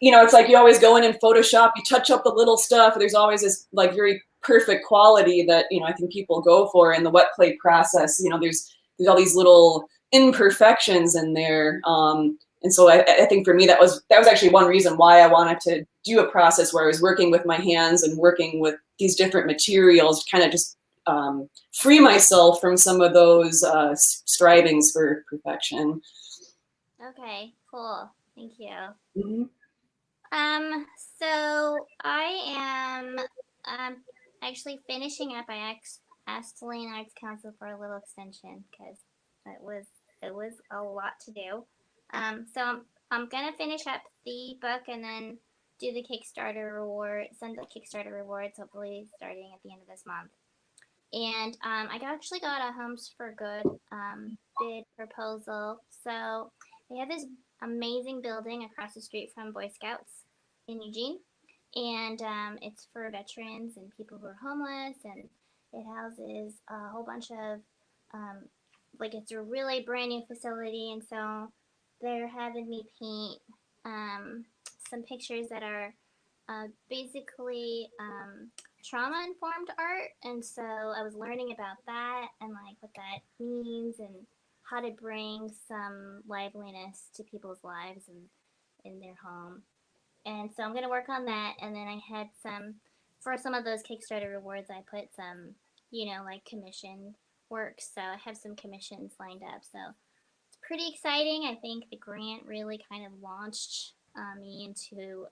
it's like you always go in and Photoshop, you touch up the little stuff. There's always this like very perfect quality that, I think people go for in the wet plate process. There's all these little imperfections in there. And so I think for me, that was actually one reason why I wanted to do a process where I was working with my hands and working with these different materials, kind of just free myself from some of those strivings for perfection. Okay, cool. Thank you. Mm-hmm. So I am actually finishing up. I asked Lane Arts Council for a little extension because it was a lot to do. So I'm gonna finish up the book and then do the Kickstarter reward, send the Kickstarter rewards, hopefully starting at the end of this month. And I actually got a Homes for Good bid proposal. So they have this amazing building across the street from Boy Scouts in Eugene. And it's for veterans and people who are homeless. And it houses a whole bunch of, it's a really brand new facility. And so they're having me paint some pictures that are basically trauma-informed art, and so I was learning about that and like what that means and how to bring some liveliness to people's lives and in their home. And so I'm gonna work on that. And then I had for some of those Kickstarter rewards, I put some, like commission work. So I have some commissions lined up. So it's pretty exciting. I think the grant really kind of launched me into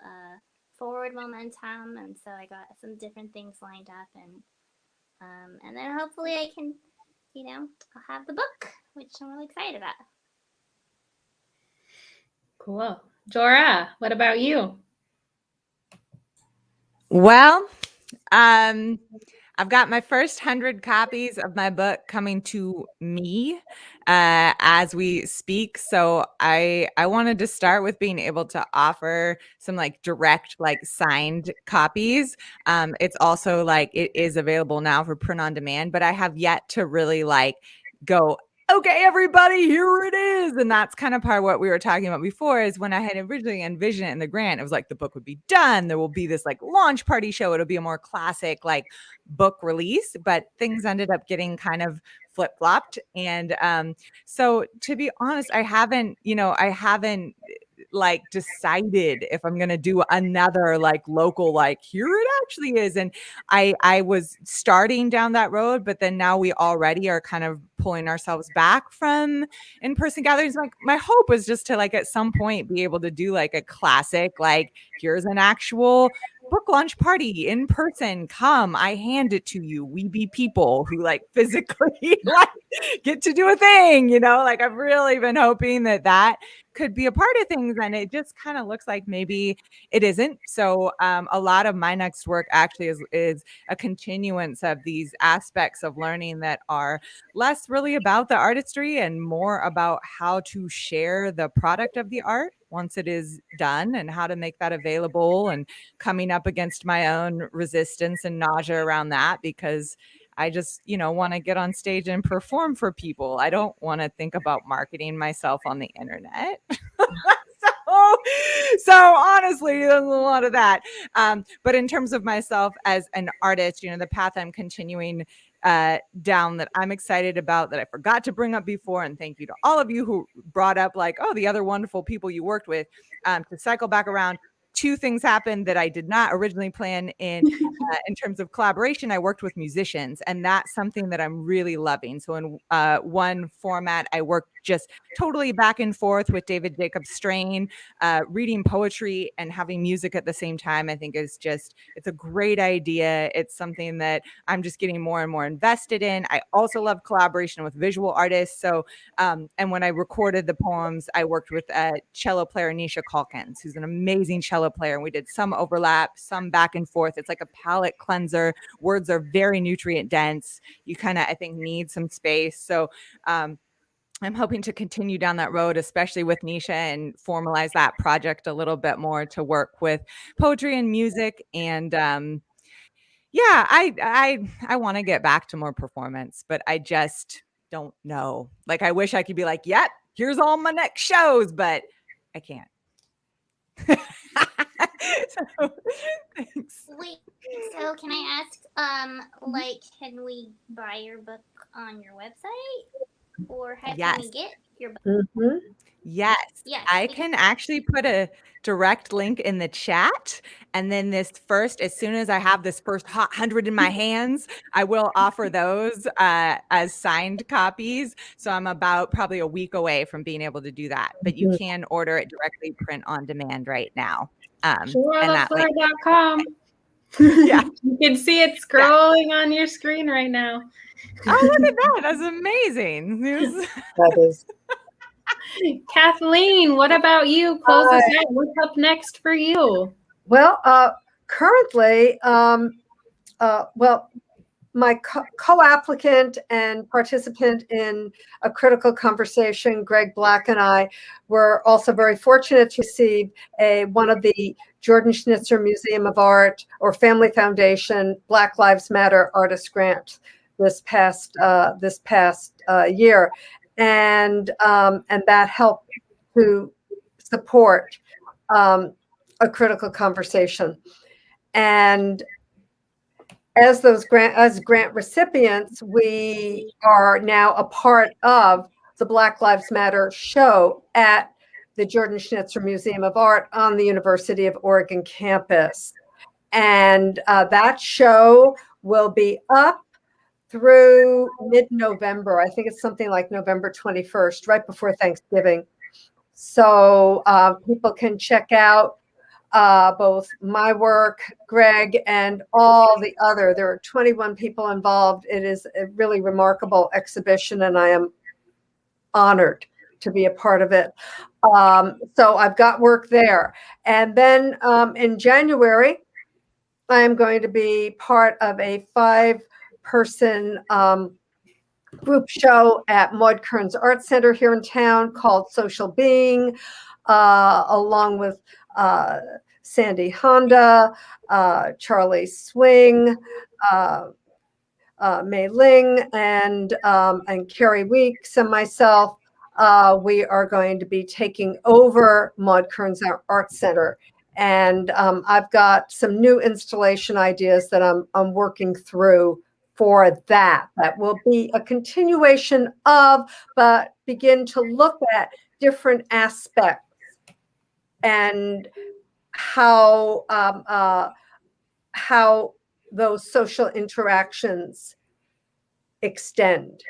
forward momentum, and so I got some different things lined up, and then hopefully I can, I'll have the book, which I'm really excited about. Cool. Jorah, what about you? Well, I've got my first 100 copies of my book coming to me as we speak. So I wanted to start with being able to offer some like direct, like signed copies. It's also like it is available now for print on demand, but I have yet to really like go, okay, everybody, here it is. And that's kind of part of what we were talking about before, is when I had originally envisioned it in the grant, it was like the book would be done. There will be this like launch party show. It'll be a more classic like book release, but things ended up getting kind of flip-flopped. And so to be honest, I haven't like decided if I'm going to do another like local, like here it actually is. And I was starting down that road, but then now we already are kind of pulling ourselves back from in-person gatherings. Like my hope was just to like at some point be able to do like a classic, like here's an actual book launch party in person. Come, I hand it to you. We be people who like physically like get to do a thing, like I've really been hoping that could be a part of things, and it just kind of looks like maybe it isn't. So a lot of my next work actually is a continuance of these aspects of learning that are less really about the artistry and more about how to share the product of the art once it is done and how to make that available, and coming up against my own resistance and nausea around that, because I just, want to get on stage and perform for people. I don't want to think about marketing myself on the internet. So honestly, there's a lot of that. But in terms of myself as an artist, the path I'm continuing down that I'm excited about, that I forgot to bring up before, and thank you to all of you who brought up like, oh, the other wonderful people you worked with, to cycle back around. Two things happened that I did not originally plan in terms of collaboration. I worked with musicians, and that's something that I'm really loving. So in one format, I worked just totally back and forth with David Jacobs Strain, reading poetry and having music at the same time. I think it's a great idea. It's something that I'm just getting more and more invested in. I also love collaboration with visual artists. So, and when I recorded the poems, I worked with cello player Nisha Calkins, who's an amazing cello player. And we did some overlap, some back and forth. It's like a palette cleanser. Words are very nutrient dense. You kind of, I think, need some space. So, I'm hoping to continue down that road, especially with Nisha, and formalize that project a little bit more to work with poetry and music. And I want to get back to more performance, but I just don't know. Like, I wish I could be like, yep, here's all my next shows, but I can't. So, thanks. Wait, so can I ask, can we buy your book on your website? Or how can we get your book? Mm-hmm. Yes, I can actually put a direct link in the chat. And then as soon as I have this first hot 100 in my hands, I will offer those as signed copies. So I'm about probably a week away from being able to do that. But you can order it directly print on demand right now. JorahLaFluer.com. Yeah. You can see it scrolling on your screen right now. Oh, look at that. That's amazing. That is. Kathleen, what about you? Close us out. What's up next for you? Well, currently, my co-applicant and participant in a critical conversation, Greg Black, and I were also very fortunate to receive one of the Jordan Schnitzer Museum of Art or Family Foundation Black Lives Matter Artist Grant this past year, and that helped to support a critical conversation. And as grant recipients, we are now a part of the Black Lives Matter show at the Jordan Schnitzer Museum of Art on the University of Oregon campus. And that show will be up through mid-November. I think it's something like November 21st, right before Thanksgiving. So people can check out both my work, Greg, and all the other. There are 21 people involved. It is a really remarkable exhibition, and I am honored to be a part of it. So I've got work there. And then in January, I am going to be part of a 5-person group show at Maude Kerns Art Center here in town called Social Being, along with Sandy Honda, Charlie Swing, Mei Ling, and Carrie Weeks and myself. We are going to be taking over Maude Kerns Art Center. And I've got some new installation ideas that I'm working through for that. That will be a continuation of, but begin to look at different aspects and how those social interactions extend.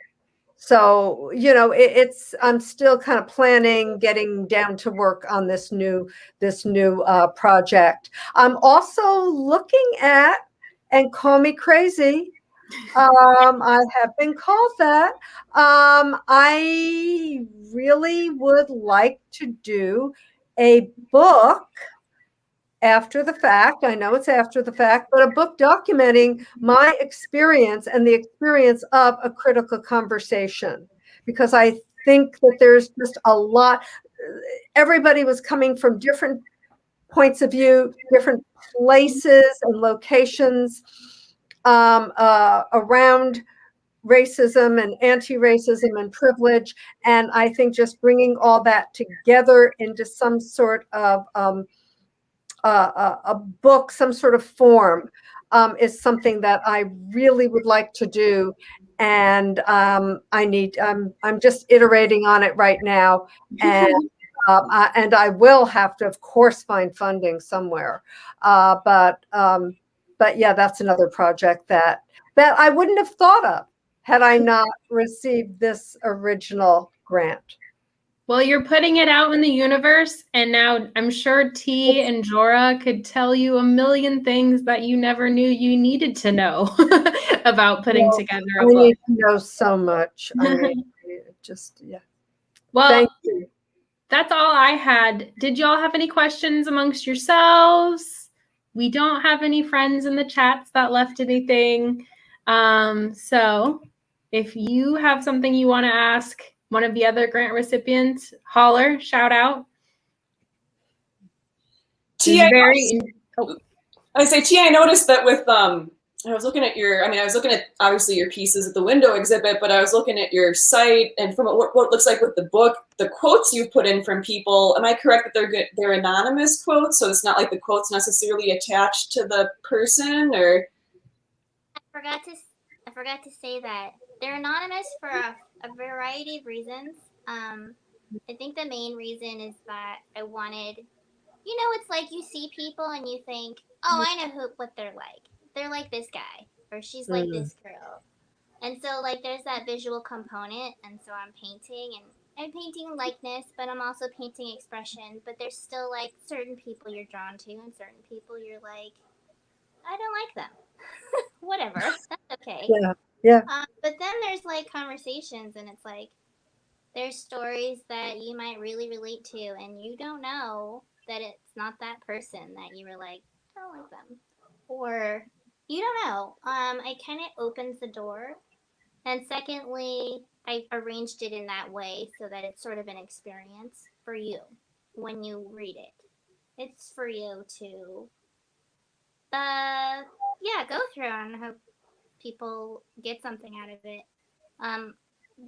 So, I'm still kind of planning, getting down to work on this new project. I'm also looking at, and call me crazy, I have been called that. I really would like to do a book after the fact. I know it's after the fact, but a book documenting my experience and the experience of a critical conversation, because I think that there's just a lot. Everybody was coming from different points of view, different places and locations around racism and anti-racism and privilege. And I think just bringing all that together into some sort of a book, some sort of form, is something that I really would like to do. And I'm just iterating on it right now. And I will have to, of course, find funding somewhere. But yeah, that's another project that I wouldn't have thought of had I not received this original grant. Well, you're putting it out in the universe, and now I'm sure T and Jorah could tell you a million things that you never knew you needed to know about putting together a book. I need to know so much. I mean, yeah. Well, thank you. That's all I had. Did y'all have any questions amongst yourselves? We don't have any friends in the chats that left anything. So if you have something you want to ask one of the other grant recipients, holler, shout out. T, I noticed that with I was looking at obviously your pieces at the window exhibit, but I was looking at your site, and from what it looks like with the book, the quotes you've put in from people, am I correct that they're anonymous quotes? So it's not like the quotes necessarily attached to the person, or? I forgot to say that they're anonymous for a variety of reasons. I think the main reason is that I wanted, it's like you see people and you think, oh, I know what they're like. They're like this guy, or she's like this girl. And so, there's that visual component, and so I'm painting likeness, but I'm also painting expression, but there's still, certain people you're drawn to, and certain people you're like, I don't like them. Whatever, that's okay. Yeah. But then there's, conversations, and it's there's stories that you might really relate to, and you don't know that it's not that person that you were like, I don't like them. Or you don't know. It kind of opens the door. And secondly, I arranged it in that way so that it's sort of an experience for you when you read it. It's for you to, go through and hope people get something out of it.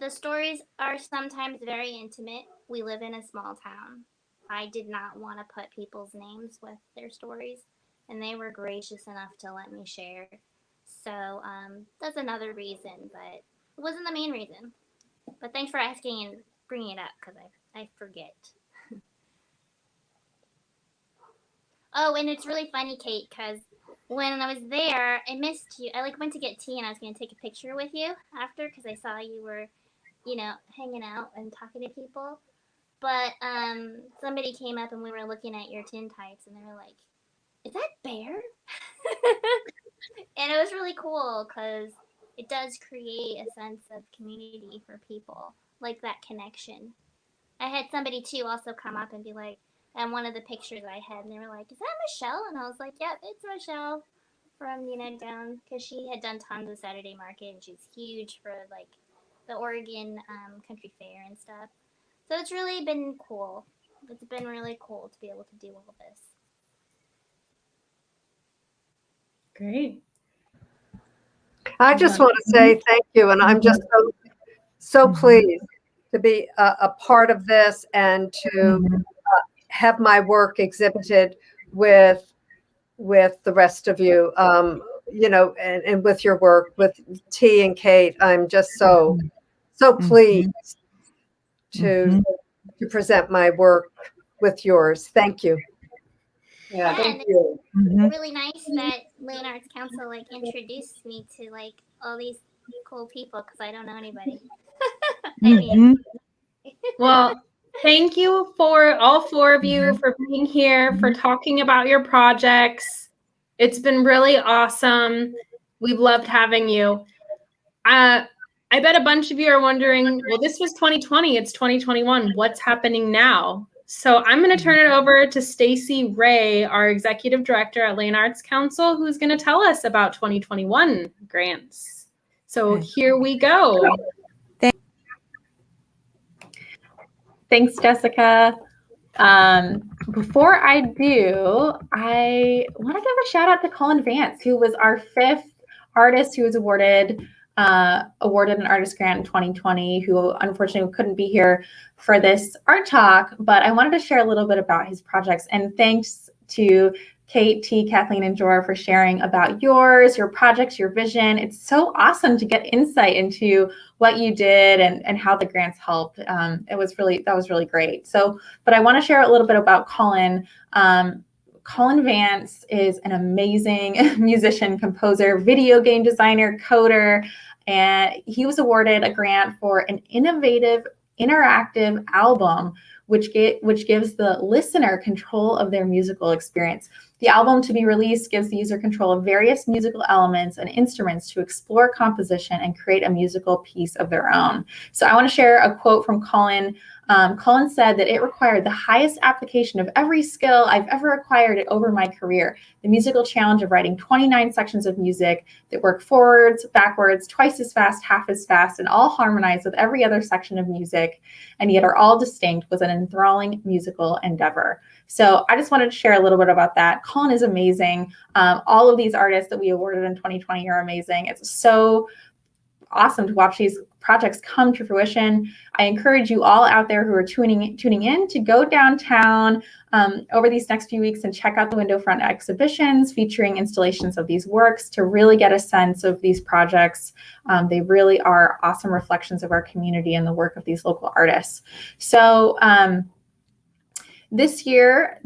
The stories are sometimes very intimate. We live in a small town. I did not want to put people's names with their stories, and they were gracious enough to let me share. So that's another reason, but it wasn't the main reason. But thanks for asking and bringing it up, because I forget. Oh, and it's really funny, Kate, because when I was there, I missed you. I went to get tea, and I was going to take a picture with you after, because I saw you were, hanging out and talking to people. But somebody came up, and we were looking at your tintypes, and they were like, is that Bear? And it was really cool, because it does create a sense of community for people, like that connection. I had somebody, too, also come up and be like, and one of the pictures I had, and they were like, is that Michelle? And I was like, yep, it's Michelle from, down, because she had done tons of Saturday Market, and she's huge for, the Oregon Country Fair and stuff. So it's really been cool. It's been really cool to be able to do all this. Great. I just want to say thank you, and I'm just so pleased to be a part of this and to have my work exhibited with the rest of you, and with your work with T and Kate. I'm just so pleased to present my work with yours. Thank you. Yeah, Yeah, thank and you. it's really nice that Lane Arts Council introduced me to all these cool people because I don't know anybody. I mean, Well, thank you for all four of you for being here, for talking about your projects. It's been really awesome. We've loved having you. I bet a bunch of you are wondering, well, this was 2020, it's 2021. What's happening now? So I'm going to turn it over to Stacy Ray, our executive director at Lane Arts Council, who's going to tell us about 2021 grants. So here we go. Thanks, Jessica. Before I do, I want to give a shout out to Cullen Vance, who was our 5th artist who was awarded an artist grant in 2020, who unfortunately couldn't be here for this art talk, but I wanted to share a little bit about his projects. And thanks to Kate, T, Kathleen, and Jorah for sharing about your projects, your vision. It's so awesome to get insight into what you did and how the grants helped. That was really great. So, but I want to share a little bit about Cullen. Cullen Vance is an amazing musician, composer, video game designer, coder, and he was awarded a grant for an innovative, interactive album which gives the listener control of their musical experience. The album to be released gives the user control of various musical elements and instruments to explore composition and create a musical piece of their own. So I want to share a quote from Cullen. Cullen said that it required the highest application of every skill I've ever acquired over my career. The musical challenge of writing 29 sections of music that work forwards, backwards, twice as fast, half as fast, and all harmonize with every other section of music, and yet are all distinct, was an enthralling musical endeavor. So I just wanted to share a little bit about that. Cullen is amazing. All of these artists that we awarded in 2020 are amazing. It's so awesome to watch these projects come to fruition. I encourage you all out there who are tuning in to go downtown over these next few weeks and check out the window front exhibitions featuring installations of these works to really get a sense of these projects. They really are awesome reflections of our community and the work of these local artists. So this year,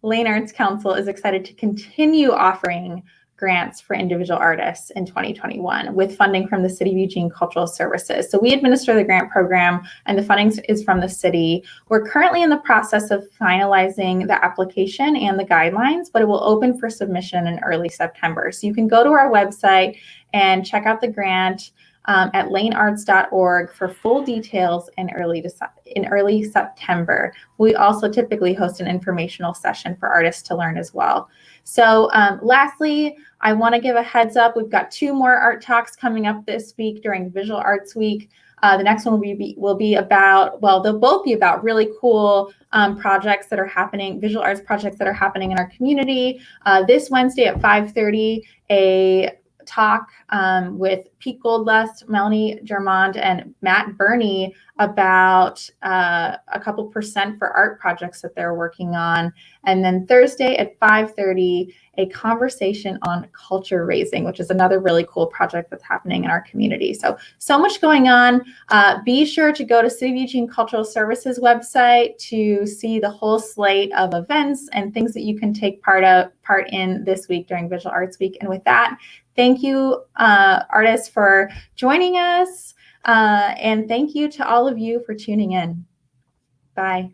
Lane Arts Council is excited to continue offering grants for individual artists in 2021 with funding from the City of Eugene Cultural Services. So we administer the grant program and the funding is from the city. We're currently in the process of finalizing the application and the guidelines, but it will open for submission in early September. So you can go to our website and check out the grant at lanearts.org for full details in early September. We also typically host an informational session for artists to learn as well. So lastly, I want to give a heads up. We've got 2 more art talks coming up this week during Visual Arts Week. The next one will be about, well, they'll both be about really cool projects that are happening, visual arts projects that are happening in our community. This Wednesday at 5:30, a talk with Pete Goldlust, Melanie Germond, and Matt Burney about a couple % for art projects that they're working on. And then Thursday at 5:30, a conversation on culture raising, which is another really cool project that's happening in our community. So much going on. Be sure to go to City of Eugene Cultural Services website to see the whole slate of events and things that you can take part in this week during Visual Arts Week. And with that, thank you, artists, for joining us. And thank you to all of you for tuning in. Bye.